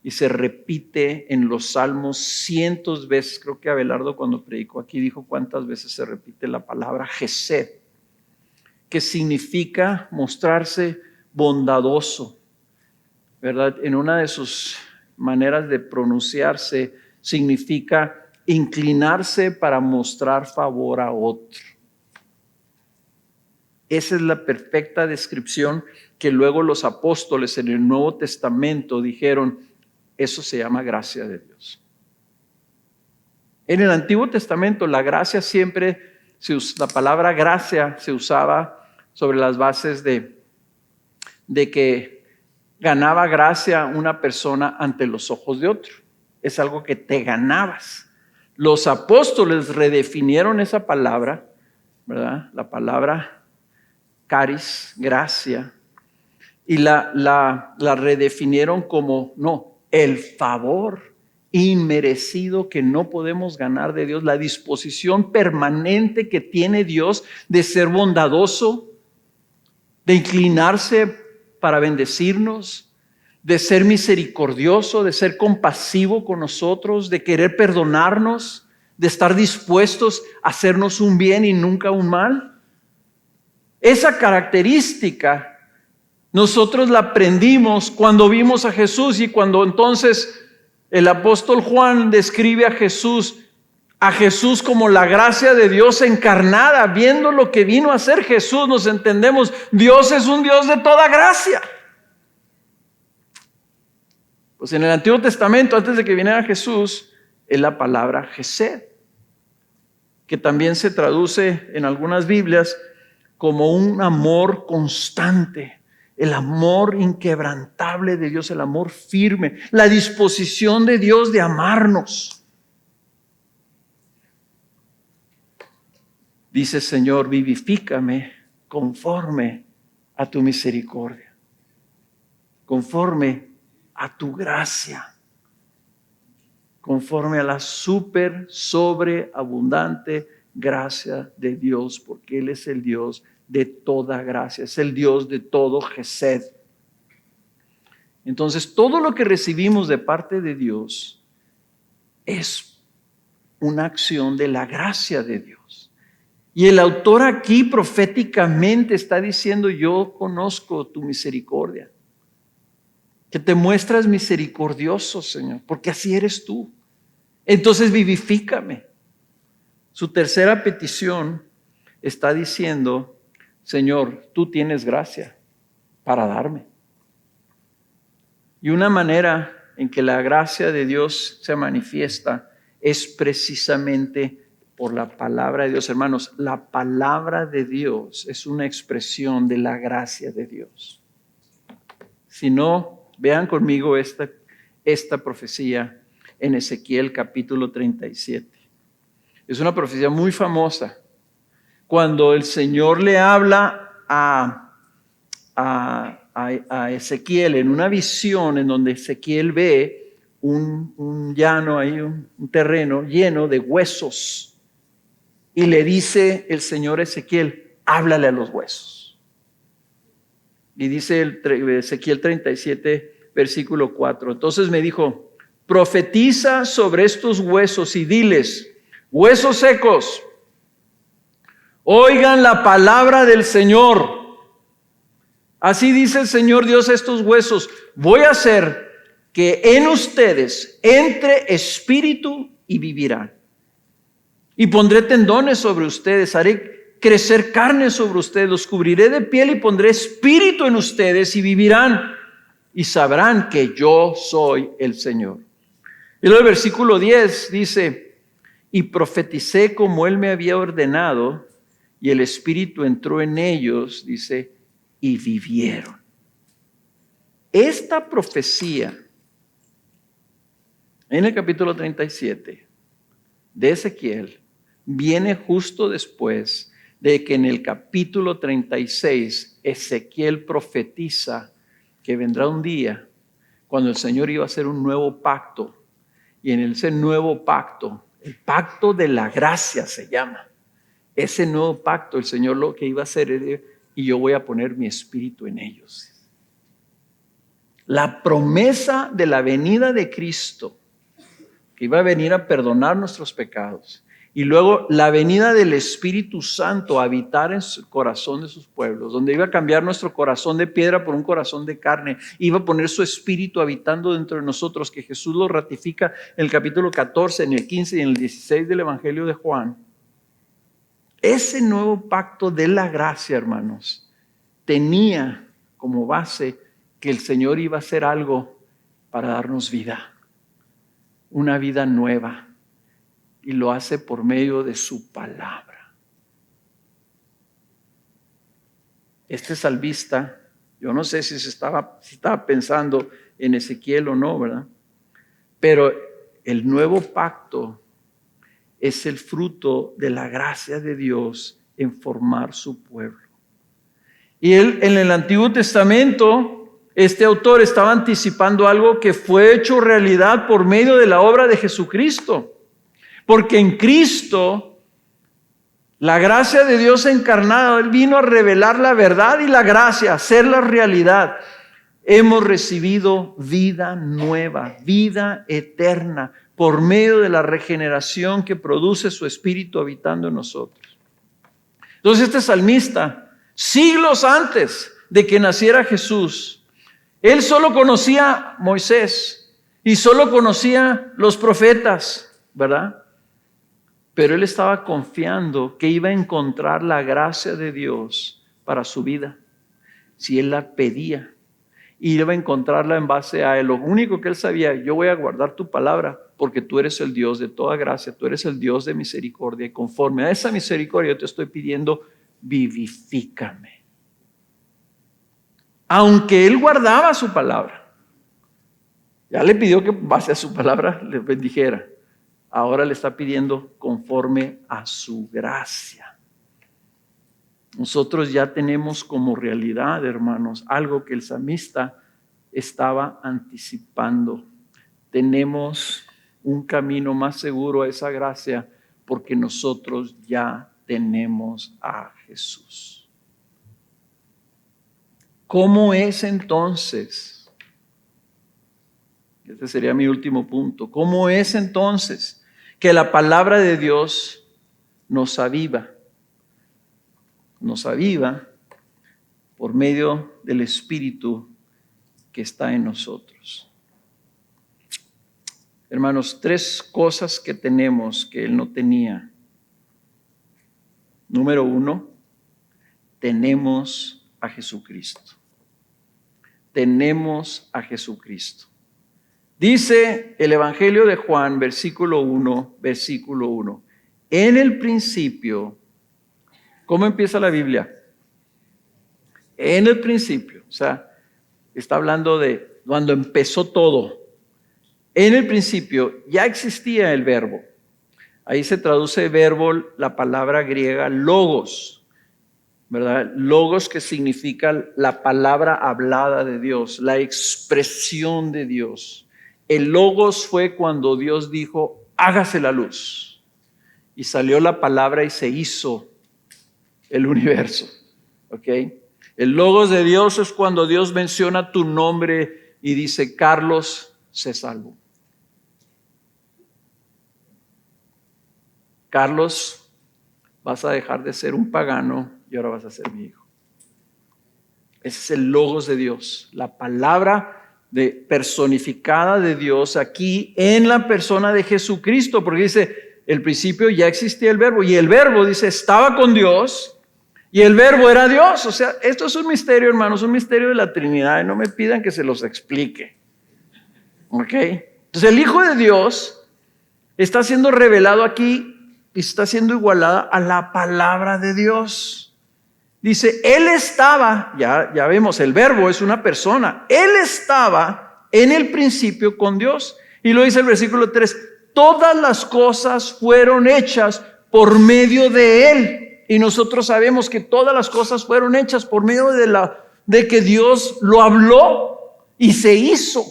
y se repite en los Salmos cientos de veces. Creo que Abelardo, cuando predicó aquí, dijo cuántas veces se repite la palabra Gesed, que significa mostrarse bondadoso, ¿verdad? En una de sus maneras de pronunciarse, significa inclinarse para mostrar favor a otro. Esa es la perfecta descripción que luego los apóstoles en el Nuevo Testamento dijeron: eso se llama gracia de Dios. En el Antiguo Testamento la gracia siempre, la palabra gracia se usaba sobre las bases de que ganaba gracia una persona ante los ojos de otro. Es algo que te ganabas. Los apóstoles redefinieron esa palabra, ¿verdad? La palabra caris, gracia, y la redefinieron como, no, el favor inmerecido que no podemos ganar de Dios, la disposición permanente que tiene Dios de ser bondadoso, de inclinarse para bendecirnos, de ser misericordioso, de ser compasivo con nosotros, de querer perdonarnos, de estar dispuestos a hacernos un bien y nunca un mal. Esa característica nosotros la aprendimos cuando vimos a Jesús, y cuando entonces el apóstol Juan describe a Jesús como la gracia de Dios encarnada. Viendo lo que vino a hacer Jesús, nos entendemos, Dios es un Dios de toda gracia. Pues en el Antiguo Testamento, antes de que viniera Jesús, es la palabra Gesed, que también se traduce en algunas Biblias como un amor constante, el amor inquebrantable de Dios, el amor firme, la disposición de Dios de amarnos. Dice, Señor, vivifícame conforme a tu misericordia, conforme a tu gracia, conforme a la sobreabundante gracia de Dios, porque Él es el Dios de toda gracia, es el Dios de todo Gesed. Entonces, todo lo que recibimos de parte de Dios es una acción de la gracia de Dios. Y el autor aquí proféticamente está diciendo, yo conozco tu misericordia, que te muestras misericordioso, Señor, porque así eres tú. Entonces vivifícame. Su tercera petición está diciendo, Señor, tú tienes gracia para darme. Y una manera en que la gracia de Dios se manifiesta es precisamente por la palabra de Dios. Hermanos, la palabra de Dios es una expresión de la gracia de Dios. Si no, vean conmigo esta profecía en Ezequiel capítulo 37. Es una profecía muy famosa. Cuando el Señor le habla a Ezequiel en una visión en donde Ezequiel ve un llano ahí, un terreno lleno de huesos. Y le dice el Señor a Ezequiel, háblale a los huesos. Y dice Ezequiel 37, versículo 4. Entonces me dijo, profetiza sobre estos huesos y diles, huesos secos, oigan la palabra del Señor. Así dice el Señor Dios a estos huesos, voy a hacer que en ustedes entre espíritu y vivirán. Y pondré tendones sobre ustedes, haré crecer carne sobre ustedes, los cubriré de piel y pondré espíritu en ustedes y vivirán. Y sabrán que yo soy el Señor. Y luego el versículo 10 dice, y profeticé como Él me había ordenado, y el Espíritu entró en ellos, dice, y vivieron. Esta profecía en el capítulo 37 de Ezequiel viene justo después de que en el capítulo 36 Ezequiel profetiza que vendrá un día cuando el Señor iba a hacer un nuevo pacto. Y en ese nuevo pacto, el pacto de la gracia se llama. Ese nuevo pacto, el Señor lo que iba a hacer es, y yo voy a poner mi espíritu en ellos. La promesa de la venida de Cristo, que iba a venir a perdonar nuestros pecados, y luego la venida del Espíritu Santo a habitar en el corazón de sus pueblos, donde iba a cambiar nuestro corazón de piedra por un corazón de carne, iba a poner su Espíritu habitando dentro de nosotros, que Jesús lo ratifica en el capítulo 14, en el 15 y en el 16 del Evangelio de Juan. Ese nuevo pacto de la gracia, hermanos, tenía como base que el Señor iba a hacer algo para darnos vida, una vida nueva. Y lo hace por medio de su palabra. Este salmista, yo no sé si estaba pensando en Ezequiel o no, ¿verdad? Pero el nuevo pacto es el fruto de la gracia de Dios en formar su pueblo. Y él, en el Antiguo Testamento, este autor estaba anticipando algo que fue hecho realidad por medio de la obra de Jesucristo. Porque en Cristo, la gracia de Dios encarnada, Él vino a revelar la verdad y la gracia, hacer la realidad. Hemos recibido vida nueva, vida eterna, por medio de la regeneración que produce su Espíritu habitando en nosotros. Entonces este salmista, siglos antes de que naciera Jesús, él solo conocía a Moisés y solo conocía los profetas, ¿verdad? Pero él estaba confiando que iba a encontrar la gracia de Dios para su vida, si él la pedía. y iba a encontrarla en base a él. Lo único que él sabía, yo voy a guardar tu palabra porque tú eres el Dios de toda gracia, tú eres el Dios de misericordia y conforme a esa misericordia yo te estoy pidiendo, vivifícame. Aunque él guardaba su palabra, ya le pidió que en base a su palabra le bendijera. Ahora le está pidiendo conforme a su gracia. Nosotros ya tenemos como realidad, hermanos, algo que el salmista estaba anticipando. Tenemos un camino más seguro a esa gracia porque nosotros ya tenemos a Jesús. ¿Cómo es entonces? Este sería mi último punto. ¿Cómo es entonces que la palabra de Dios nos aviva? Nos aviva por medio del Espíritu que está en nosotros. Hermanos, 3 cosas que tenemos que él no tenía. Número 1, tenemos a Jesucristo. Tenemos a Jesucristo. Dice el Evangelio de Juan, versículo 1. En el principio, ¿cómo empieza la Biblia? En el principio, o sea, está hablando de cuando empezó todo. En el principio ya existía el verbo. Ahí se traduce verbo la palabra griega logos, ¿verdad? Logos, que significa la palabra hablada de Dios, la expresión de Dios. El logos fue cuando Dios dijo, hágase la luz. Y salió la palabra y se hizo el universo. ¿Ok? El logos de Dios es cuando Dios menciona tu nombre y dice, Carlos se salvó. Carlos, vas a dejar de ser un pagano y ahora vas a ser mi hijo. Ese es el logos de Dios, la palabra personificada de Dios aquí en la persona de Jesucristo, porque dice, el principio ya existía el verbo y el verbo, dice, estaba con Dios y el verbo era Dios. O sea, esto es un misterio, hermanos, un misterio de la Trinidad, y no me pidan que se los explique. ¿Ok? Entonces el Hijo de Dios está siendo revelado aquí y está siendo igualada a la palabra de Dios. Dice, Él estaba, ya vemos, el verbo es una persona. Él estaba en el principio con Dios. Y lo dice el versículo 3, todas las cosas fueron hechas por medio de Él. Y nosotros sabemos que todas las cosas fueron hechas por medio de que Dios lo habló y se hizo.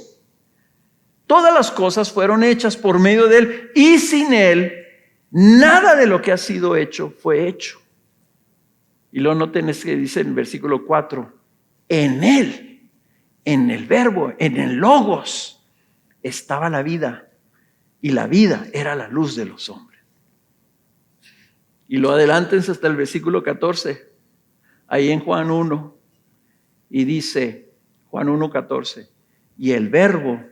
Todas las cosas fueron hechas por medio de Él y sin Él, nada de lo que ha sido hecho fue hecho. Y luego noten que dice en el versículo 4, en Él, en el verbo, en el logos, estaba la vida. Y la vida era la luz de los hombres. Y lo adelántense hasta el versículo 14, ahí en Juan 1. Y dice, Juan 1:14, y el verbo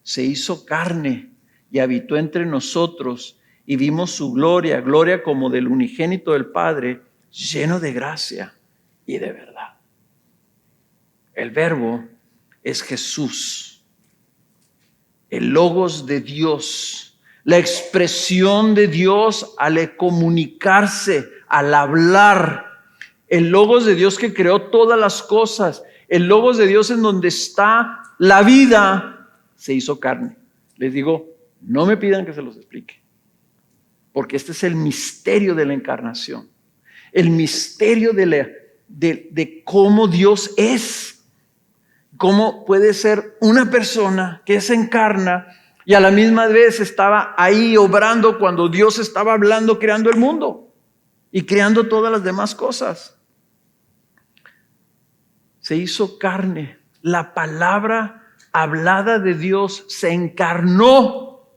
se hizo carne y habitó entre nosotros y vimos su gloria, gloria como del unigénito del Padre, lleno de gracia y de verdad. El verbo es Jesús, el logos de Dios, la expresión de Dios al comunicarse, al hablar. El logos de Dios que creó todas las cosas, el logos de Dios en donde está la vida, se hizo carne. Les digo, no me pidan que se los explique, porque este es el misterio de la encarnación, el misterio de cómo Dios es, cómo puede ser una persona que se encarna y a la misma vez estaba ahí obrando cuando Dios estaba hablando, creando el mundo y creando todas las demás cosas. Se hizo carne, la palabra hablada de Dios se encarnó.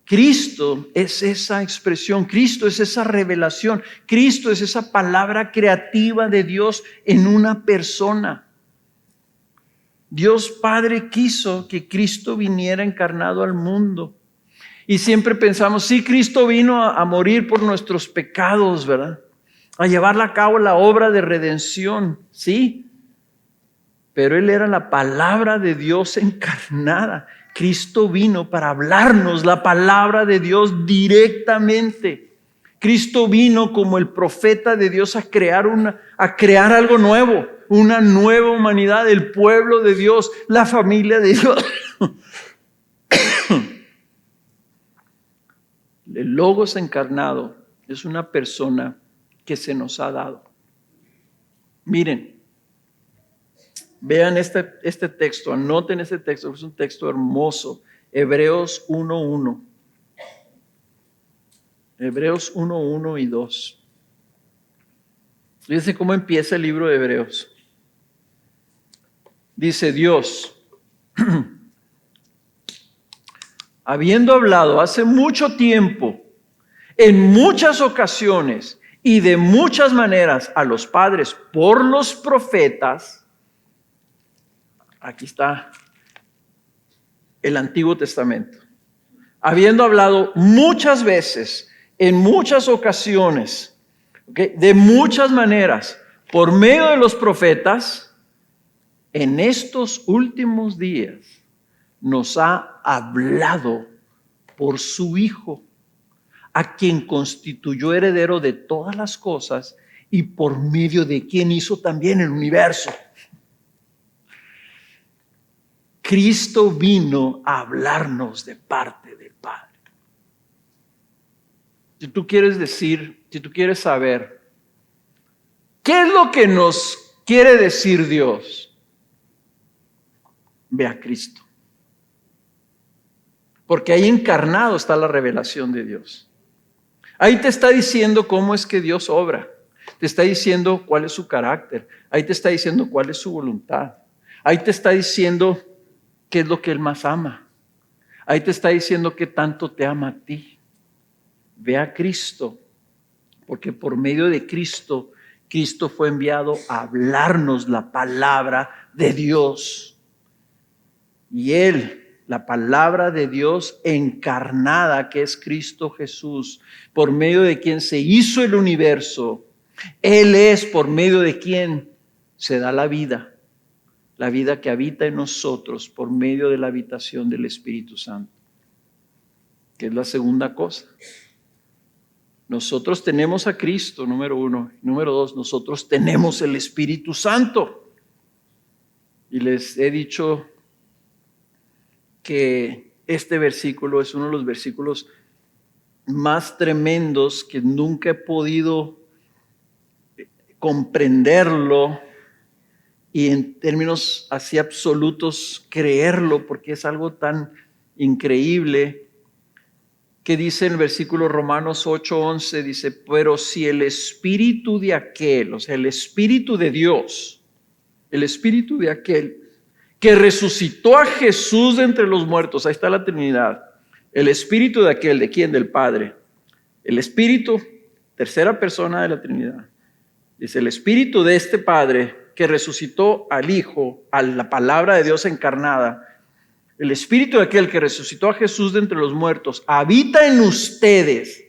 Cristo es esa expresión, Cristo es esa revelación, Cristo es esa palabra creativa de Dios en una persona. Dios Padre quiso que Cristo viniera encarnado al mundo. Y siempre pensamos, sí, Cristo vino a morir por nuestros pecados, ¿verdad? A llevar a cabo la obra de redención, sí. pero Él era la palabra de Dios encarnada. Cristo vino para hablarnos la palabra de Dios directamente. Cristo vino como el profeta de Dios a crear algo nuevo, una nueva humanidad, el pueblo de Dios, la familia de Dios. El Logos encarnado es una persona que se nos ha dado. Miren, vean este texto, anoten este texto, es un texto hermoso. Hebreos 1:1. Hebreos 1:1 y 2. Fíjense cómo empieza el libro de Hebreos. Dice Dios, habiendo hablado hace mucho tiempo, en muchas ocasiones y de muchas maneras a los padres por los profetas, aquí está el Antiguo Testamento, habiendo hablado muchas veces, en muchas ocasiones, de muchas maneras, por medio de los profetas, en estos últimos días nos ha hablado por su Hijo, a quien constituyó heredero de todas las cosas y por medio de quien hizo también el universo. Cristo vino a hablarnos de parte del Padre. Si tú quieres saber, ¿qué es lo que nos quiere decir Dios? Ve a Cristo. Porque ahí encarnado está la revelación de Dios. Ahí te está diciendo cómo es que Dios obra. Te está diciendo cuál es su carácter. Ahí te está diciendo cuál es su voluntad. Ahí te está diciendo qué es lo que Él más ama. Ahí te está diciendo qué tanto te ama a ti. Ve a Cristo, porque por medio de Cristo, Cristo fue enviado a hablarnos la palabra de Dios. Y Él, la palabra de Dios encarnada, que es Cristo Jesús, por medio de quien se hizo el universo, Él es por medio de quien se da la vida que habita en nosotros por medio de la habitación del Espíritu Santo, que es la segunda cosa. Nosotros tenemos a Cristo, número uno. Número dos, nosotros tenemos el Espíritu Santo. Y les he dicho que este versículo es uno de los versículos más tremendos que nunca he podido comprenderlo y en términos así absolutos creerlo, porque es algo tan increíble. Que dice en el versículo Romanos 8:11, dice, pero si el espíritu de aquel, o sea, el espíritu de Dios, el espíritu de aquel que resucitó a Jesús de entre los muertos, ahí está la Trinidad, el espíritu de aquel, ¿de quién? Del Padre. El espíritu, tercera persona de la Trinidad. Dice, el espíritu de este Padre que resucitó al Hijo, a la palabra de Dios encarnada, el espíritu de aquel que resucitó a Jesús de entre los muertos, habita en ustedes.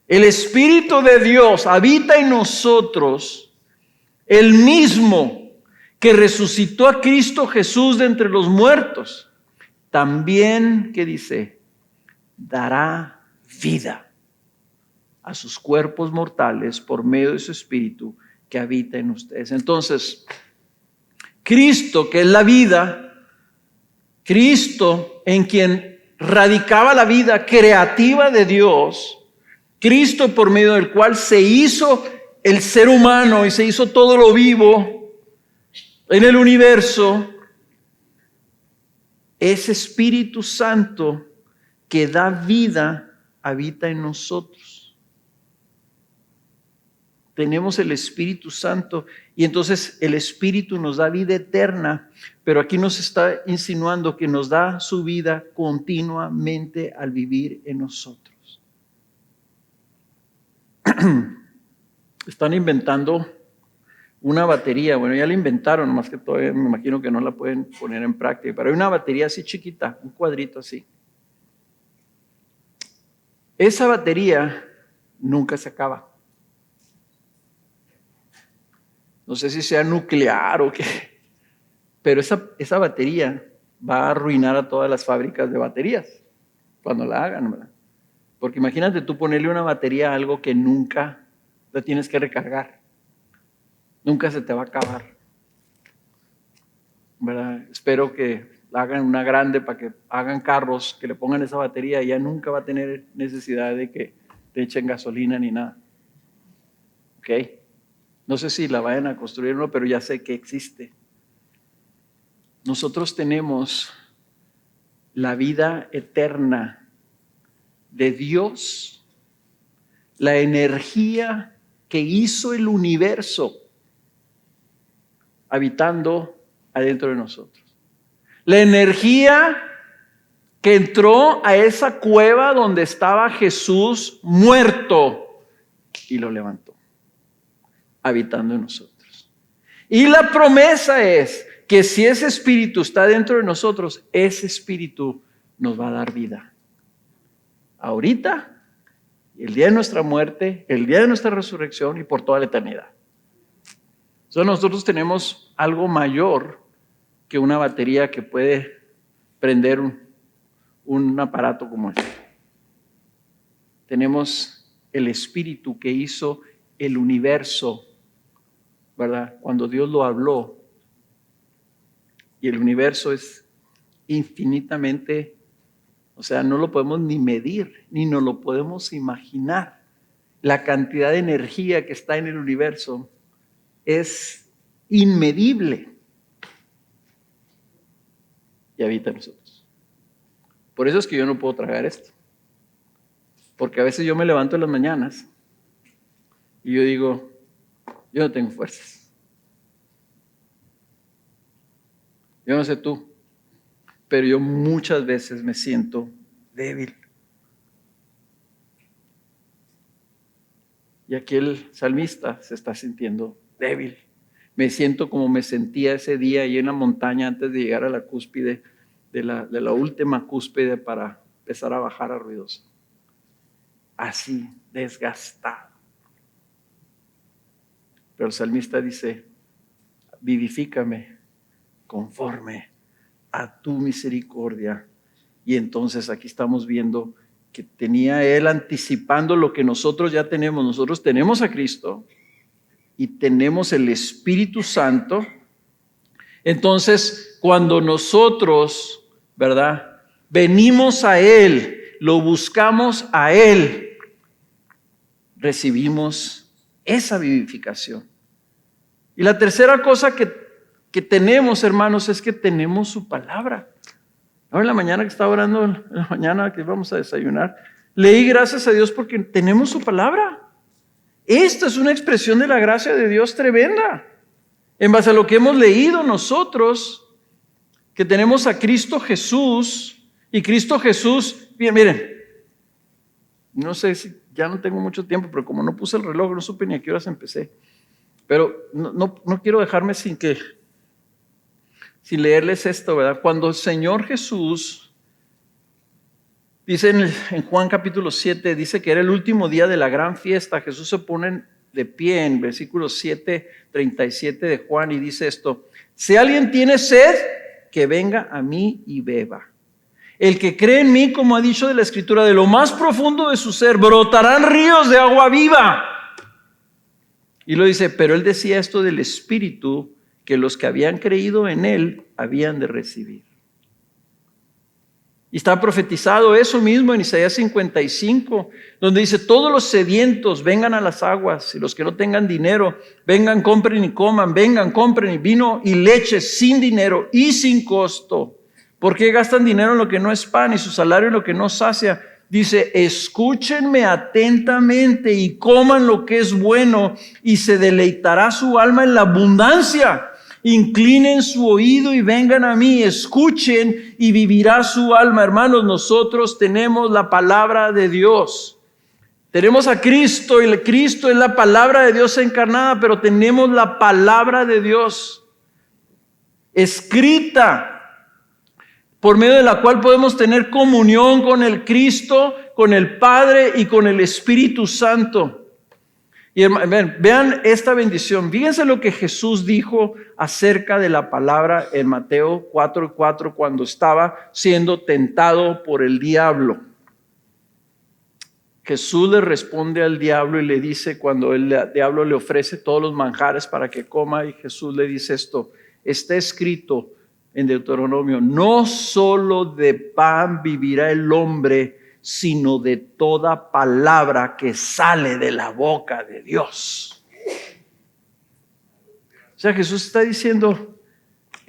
El Espíritu de Dios habita en nosotros, el mismo que resucitó a Cristo Jesús de entre los muertos. También, ¿qué dice? Dará vida a sus cuerpos mortales por medio de su Espíritu que habita en ustedes. Entonces, Cristo, que es la vida, Cristo, en quien radicaba la vida creativa de Dios, Cristo por medio del cual se hizo el ser humano y se hizo todo lo vivo en el universo, ese Espíritu Santo que da vida habita en nosotros. Tenemos el Espíritu Santo y entonces el Espíritu nos da vida eterna, pero aquí nos está insinuando que nos da su vida continuamente al vivir en nosotros. Están inventando una batería, bueno, ya la inventaron, más que todavía me imagino que no la pueden poner en práctica, pero hay una batería así chiquita, un cuadrito así. Esa batería nunca se acaba. No sé si sea nuclear o qué, Pero esa batería va a arruinar a todas las fábricas de baterías cuando la hagan, ¿verdad? Porque imagínate tú ponerle una batería a algo que nunca la tienes que recargar. Nunca se te va a acabar, ¿verdad? Espero que hagan una grande para que hagan carros que le pongan esa batería y ya nunca va a tener necesidad de que te echen gasolina ni nada. ¿Ok? No sé si la vayan a construir o no, pero ya sé que existe. Nosotros tenemos la vida eterna de Dios, la energía que hizo el universo habitando adentro de nosotros. La energía que entró a esa cueva donde estaba Jesús muerto y lo levantó, habitando en nosotros. Y la promesa es que si ese espíritu está dentro de nosotros, ese espíritu nos va a dar vida. Ahorita, el día de nuestra muerte, el día de nuestra resurrección y por toda la eternidad. Entonces nosotros tenemos algo mayor que una batería que puede prender un aparato como este. Tenemos el espíritu que hizo el universo, ¿verdad? Cuando Dios lo habló, y el universo es infinitamente, o sea, no lo podemos ni medir, ni nos lo podemos imaginar. La cantidad de energía que está en el universo es inmedible y habita en nosotros. Por eso es que yo no puedo tragar esto. Porque a veces yo me levanto en las mañanas y yo digo, yo no tengo fuerzas. Yo no sé tú, pero yo muchas veces me siento débil. Y aquí el salmista se está sintiendo débil. Me siento como me sentía ese día ahí en la montaña antes de llegar a la cúspide, de la última cúspide para empezar a bajar a Ruidoso. Así, desgastado. Pero el salmista dice, vivifícame conforme a tu misericordia. Y entonces aquí estamos viendo que tenía él anticipando lo que nosotros ya tenemos. Nosotros tenemos a Cristo y tenemos el Espíritu Santo. Entonces, cuando nosotros, ¿verdad?, venimos a Él, lo buscamos a Él, recibimos esa vivificación. Y la tercera cosa que tenemos, hermanos, es que tenemos su palabra. Ahora en la mañana que estaba orando, en la mañana que vamos a desayunar, leí gracias a Dios porque tenemos su palabra. Esta es una expresión de la gracia de Dios tremenda. En base a lo que hemos leído nosotros, que tenemos a Cristo Jesús, y Cristo Jesús, miren, no sé si ya no tengo mucho tiempo, pero como no puse el reloj, no supe ni a qué horas empecé. Pero no quiero dejarme sin leerles esto, ¿verdad? Cuando el Señor Jesús, dice en Juan capítulo 7, dice que era el último día de la gran fiesta, Jesús se pone de pie en versículo 7:37 de Juan y dice esto: si alguien tiene sed, que venga a mí y beba. El que cree en mí, como ha dicho de la Escritura, de lo más profundo de su ser brotarán ríos de agua viva. Y lo dice, pero él decía esto del Espíritu que los que habían creído en él habían de recibir. Y está profetizado eso mismo en Isaías 55, donde dice, todos los sedientos vengan a las aguas, y los que no tengan dinero, vengan, compren y coman, vengan, compren y vino y leche sin dinero y sin costo. ¿Por qué gastan dinero en lo que no es pan y su salario en lo que no sacia? Dice, escúchenme atentamente y coman lo que es bueno y se deleitará su alma en la abundancia. Inclinen su oído y vengan a mí, escuchen y vivirá su alma. Hermanos, nosotros tenemos la palabra de Dios. Tenemos a Cristo y Cristo es la palabra de Dios encarnada, pero tenemos la palabra de Dios escrita, por medio de la cual podemos tener comunión con el Cristo, con el Padre y con el Espíritu Santo. Y vean esta bendición. Fíjense lo que Jesús dijo acerca de la palabra en Mateo 4:4 cuando estaba siendo tentado por el diablo. Jesús le responde al diablo y le dice, cuando el diablo le ofrece todos los manjares para que coma, y Jesús le dice esto: está escrito en Deuteronomio, no solo de pan vivirá el hombre, sino de toda palabra que sale de la boca de Dios. O sea, Jesús está diciendo,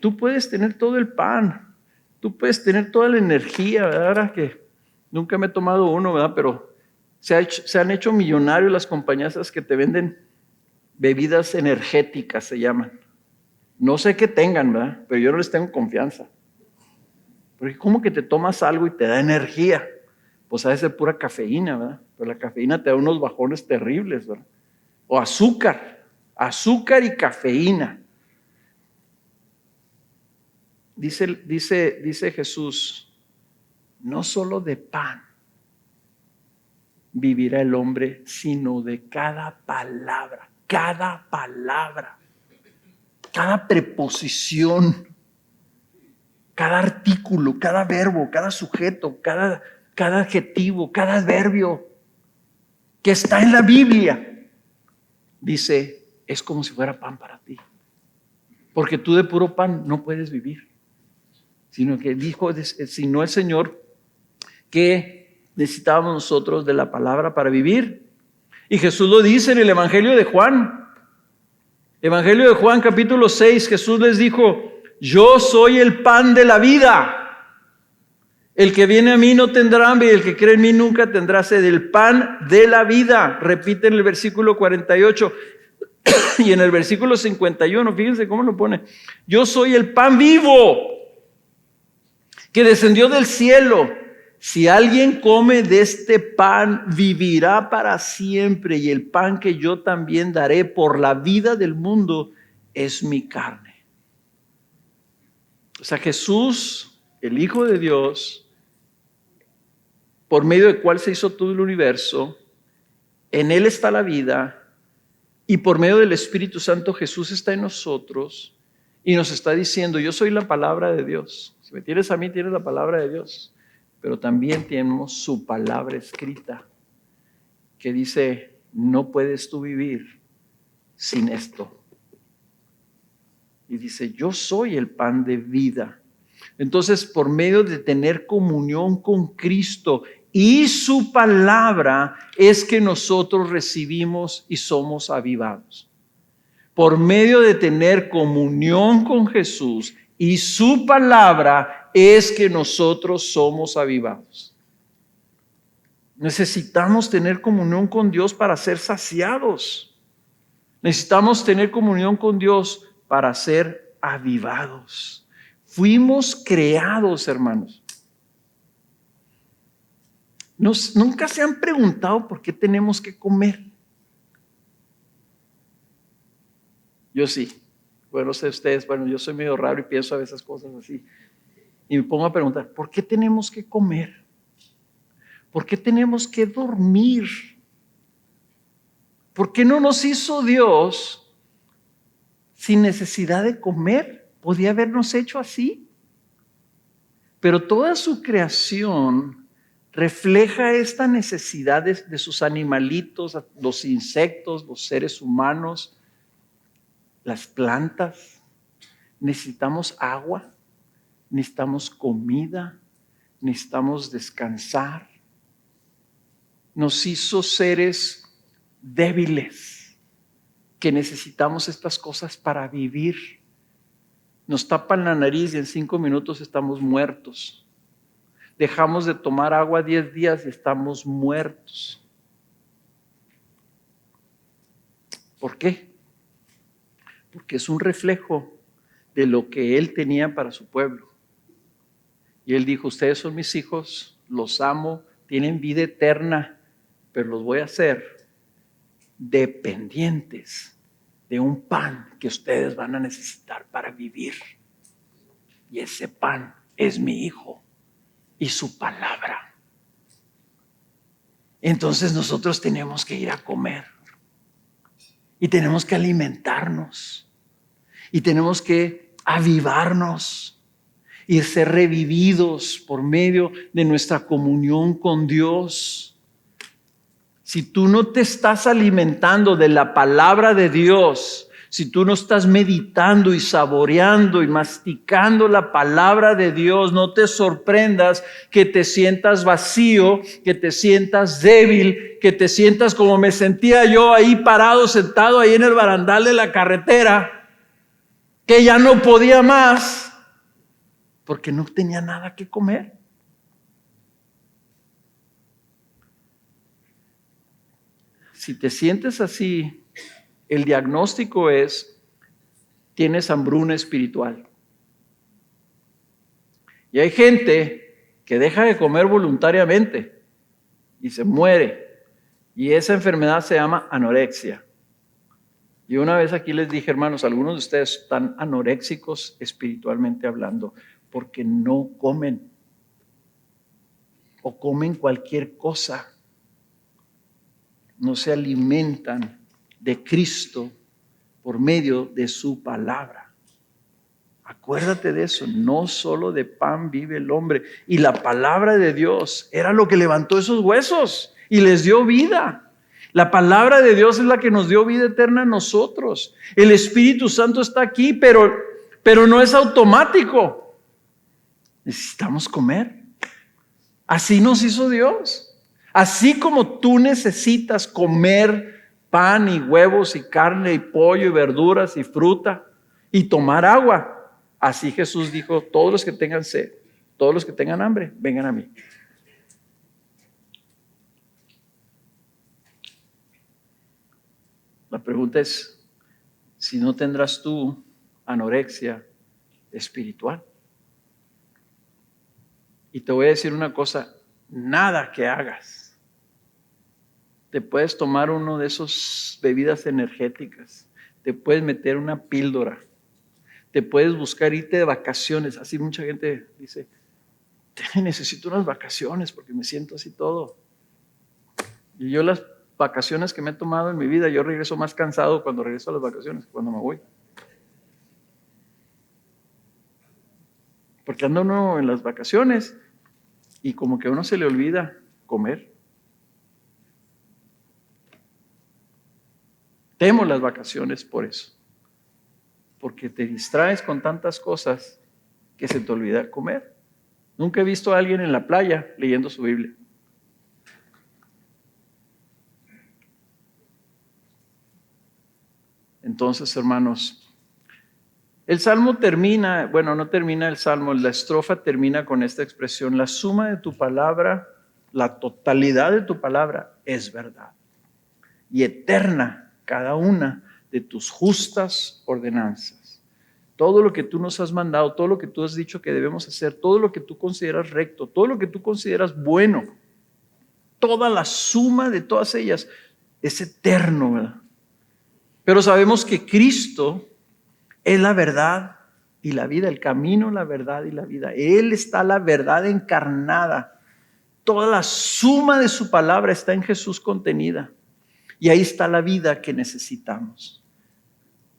tú puedes tener todo el pan, tú puedes tener toda la energía, ¿verdad? Ahora que nunca me he tomado uno, ¿verdad? Pero se han hecho millonarios las compañías que te venden bebidas energéticas, se llaman. No sé qué tengan, ¿verdad? Pero yo no les tengo confianza. Porque como que te tomas algo y te da energía. Pues ha de ser pura cafeína, ¿verdad? Pero la cafeína te da unos bajones terribles, ¿verdad? O azúcar y cafeína. Dice Jesús, no solo de pan vivirá el hombre, sino de cada palabra, cada preposición, cada artículo, cada verbo, cada sujeto, cada adjetivo, cada adverbio que está en la Biblia. Dice, es como si fuera pan para ti. Porque tú de puro pan no puedes vivir. Sino que dijo, sino el Señor, que necesitábamos nosotros de la palabra para vivir. Y Jesús lo dice en el Evangelio de Juan. Evangelio de Juan capítulo 6, Jesús les dijo, yo soy el pan de la vida. El que viene a mí no tendrá hambre y el que cree en mí nunca tendrá sed. El pan de la vida. Repite en el versículo 48 y en el versículo 51, fíjense cómo lo pone. Yo soy el pan vivo que descendió del cielo. Si alguien come de este pan, vivirá para siempre, y el pan que yo también daré por la vida del mundo es mi carne. O sea, Jesús, el Hijo de Dios, por medio del cual se hizo todo el universo, en Él está la vida, y por medio del Espíritu Santo Jesús está en nosotros y nos está diciendo, yo soy la palabra de Dios. Si me tienes a mí, tienes la palabra de Dios. Pero también tenemos su palabra escrita que dice, no puedes tú vivir sin esto. Y dice, yo soy el pan de vida. Entonces, por medio de tener comunión con Cristo y su palabra, es que nosotros recibimos y somos avivados. Por medio de tener comunión con Jesús y su palabra, es que nosotros somos avivados. Necesitamos tener comunión con Dios para ser saciados. Necesitamos tener comunión con Dios para ser avivados. Fuimos creados, hermanos. Nunca se han preguntado por qué tenemos que comer. Yo sí. Bueno, no sé ustedes, yo soy medio raro y pienso a veces cosas así. Y me pongo a preguntar, ¿por qué tenemos que comer? ¿Por qué tenemos que dormir? ¿Por qué no nos hizo Dios sin necesidad de comer? ¿Podía habernos hecho así? Pero toda su creación refleja esta necesidad de sus animalitos, los insectos, los seres humanos, las plantas. Necesitamos agua. Necesitamos comida, necesitamos descansar. Nos hizo seres débiles que necesitamos estas cosas para vivir. Nos tapan la nariz y en 5 minutos estamos muertos. Dejamos de tomar agua 10 días y estamos muertos. ¿Por qué? Porque es un reflejo de lo que Él tenía para su pueblo. Y Él dijo, ustedes son mis hijos, los amo, tienen vida eterna, pero los voy a hacer dependientes de un pan que ustedes van a necesitar para vivir. Y ese pan es mi Hijo y su palabra. Entonces nosotros tenemos que ir a comer. Y tenemos que alimentarnos. Y tenemos que avivarnos y ser revividos por medio de nuestra comunión con Dios. Si tú no te estás alimentando de la palabra de Dios, si tú no estás meditando y saboreando y masticando la palabra de Dios, no te sorprendas que te sientas vacío, que te sientas débil, que te sientas como me sentía yo ahí parado, sentado ahí en el barandal de la carretera, que ya no podía más porque no tenía nada que comer. Si te sientes así, el diagnóstico es: tienes hambruna espiritual. Y hay gente que deja de comer voluntariamente y se muere. Y esa enfermedad se llama anorexia. Y una vez aquí les dije, hermanos, algunos de ustedes están anoréxicos espiritualmente hablando porque no comen o comen cualquier cosa. No se alimentan de Cristo por medio de su palabra. Acuérdate de eso, no solo de pan vive el hombre. Y la palabra de Dios era lo que levantó esos huesos y les dio vida. La palabra de Dios es la que nos dio vida eterna a nosotros. El Espíritu Santo está aquí, pero no es automático. Necesitamos comer. Así nos hizo Dios. Así como tú necesitas comer pan y huevos y carne y pollo y verduras y fruta y tomar agua, así Jesús dijo: todos los que tengan sed, todos los que tengan hambre, vengan a mí. La pregunta es, si no tendrás tú anorexia espiritual. Y te voy a decir una cosa, nada que hagas. Te puedes tomar uno de esos bebidas energéticas, te puedes meter una píldora, te puedes buscar irte de vacaciones. Así mucha gente dice: necesito unas vacaciones porque me siento así todo. Y yo las vacaciones que me he tomado en mi vida, yo regreso más cansado cuando regreso a las vacaciones que cuando me voy. Porque anda uno en las vacaciones y como que a uno se le olvida comer. Temo las vacaciones por eso. Porque te distraes con tantas cosas que se te olvida comer. Nunca he visto a alguien en la playa leyendo su Biblia. Entonces, hermanos, el salmo termina, bueno, no termina el salmo, la estrofa termina con esta expresión: la suma de tu palabra, la totalidad de tu palabra es verdad y eterna cada una de tus justas ordenanzas. Todo lo que tú nos has mandado, todo lo que tú has dicho que debemos hacer, todo lo que tú consideras recto, todo lo que tú consideras bueno, toda la suma de todas ellas es eterno, ¿verdad? Pero sabemos que Cristo es la verdad y la vida, el camino, la verdad y la vida. Él está la verdad encarnada. Toda la suma de su palabra está en Jesús contenida. Y ahí está la vida que necesitamos.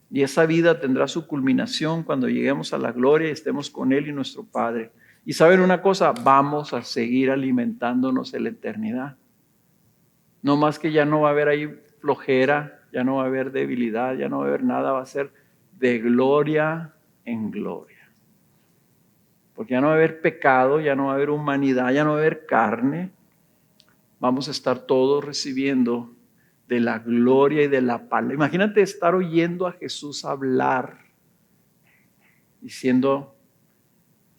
Y esa vida tendrá su culminación cuando lleguemos a la gloria y estemos con Él y nuestro Padre. Y saben una cosa, vamos a seguir alimentándonos en la eternidad. No más que ya no va a haber ahí flojera, ya no va a haber debilidad, ya no va a haber nada, va a ser de gloria en gloria. Porque ya no va a haber pecado, ya no va a haber humanidad, ya no va a haber carne. Vamos a estar todos recibiendo de la gloria y de la palabra. Imagínate estar oyendo a Jesús hablar y siendo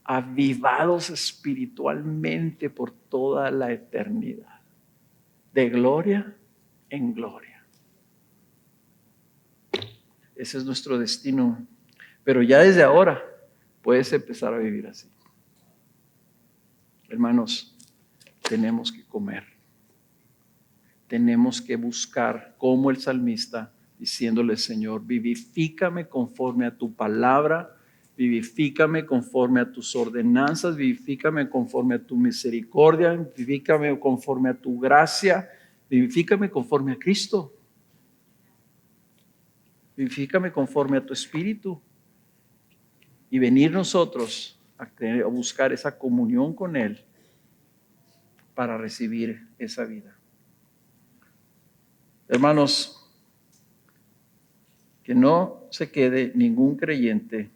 avivados espiritualmente por toda la eternidad. De gloria en gloria. Ese es nuestro destino. Pero ya desde ahora puedes empezar a vivir así. Hermanos, tenemos que comer. Tenemos que buscar como el salmista, diciéndole: Señor, vivifícame conforme a tu palabra, vivifícame conforme a tus ordenanzas, vivifícame conforme a tu misericordia, vivifícame conforme a tu gracia, vivifícame conforme a Cristo. Vivifícame conforme a tu espíritu. Y venir nosotros a buscar esa comunión con Él para recibir esa vida. Hermanos, que no se quede ningún creyente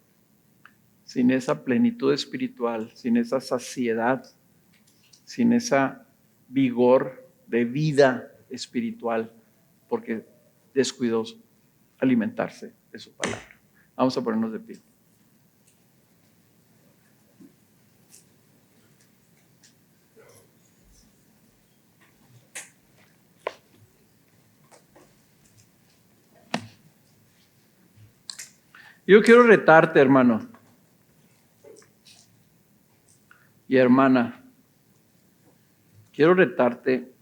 sin esa plenitud espiritual, sin esa saciedad, sin esa vigor de vida espiritual, porque descuidó alimentarse de su palabra. Vamos a ponernos de pie. Yo quiero retarte, hermano y hermana. Quiero retarte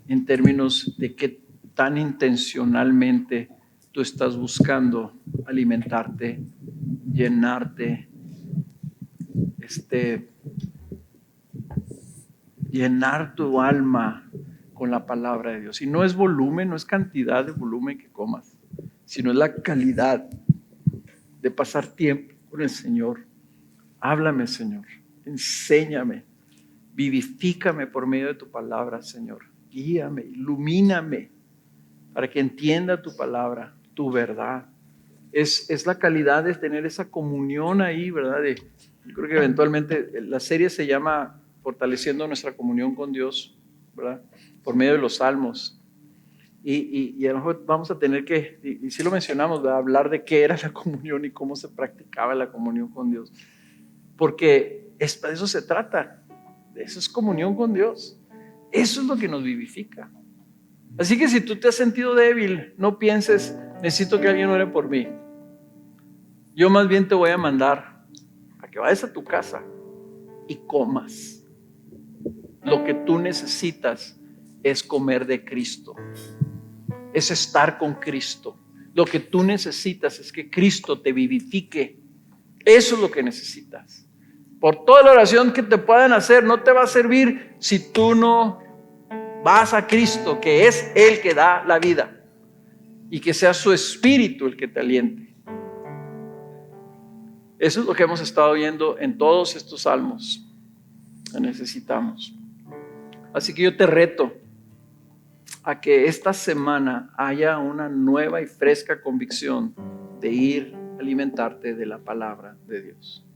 en términos de qué tan intencionalmente tú estás buscando alimentarte, llenarte, llenar tu alma con la palabra de Dios. Y no es volumen, no es cantidad de volumen que comas, sino es la calidad de pasar tiempo con el Señor. Háblame, Señor, enséñame, vivifícame por medio de tu palabra, Señor. Guíame, ilumíname para que entienda tu palabra, tu verdad. Es la calidad de tener esa comunión ahí, ¿verdad? Yo creo que eventualmente la serie se llama Fortaleciendo nuestra comunión con Dios, ¿verdad? Por medio de los salmos. Y a lo mejor vamos a tener que, y sí lo mencionamos, ¿verdad? Hablar de qué era la comunión y cómo se practicaba la comunión con Dios. Porque de eso se trata. Eso es comunión con Dios. Eso es lo que nos vivifica. Así que si tú te has sentido débil, no pienses, necesito que alguien ore por mí. Yo más bien te voy a mandar a que vayas a tu casa y comas. Lo que tú necesitas es comer de Cristo, es estar con Cristo. Lo que tú necesitas es que Cristo te vivifique. Eso es lo que necesitas. Por toda la oración que te puedan hacer, no te va a servir si tú no vas a Cristo, que es Él que da la vida, y que sea su Espíritu el que te aliente. Eso es lo que hemos estado viendo en todos estos salmos. Necesitamos. Así que yo te reto a que esta semana haya una nueva y fresca convicción de ir a alimentarte de la palabra de Dios.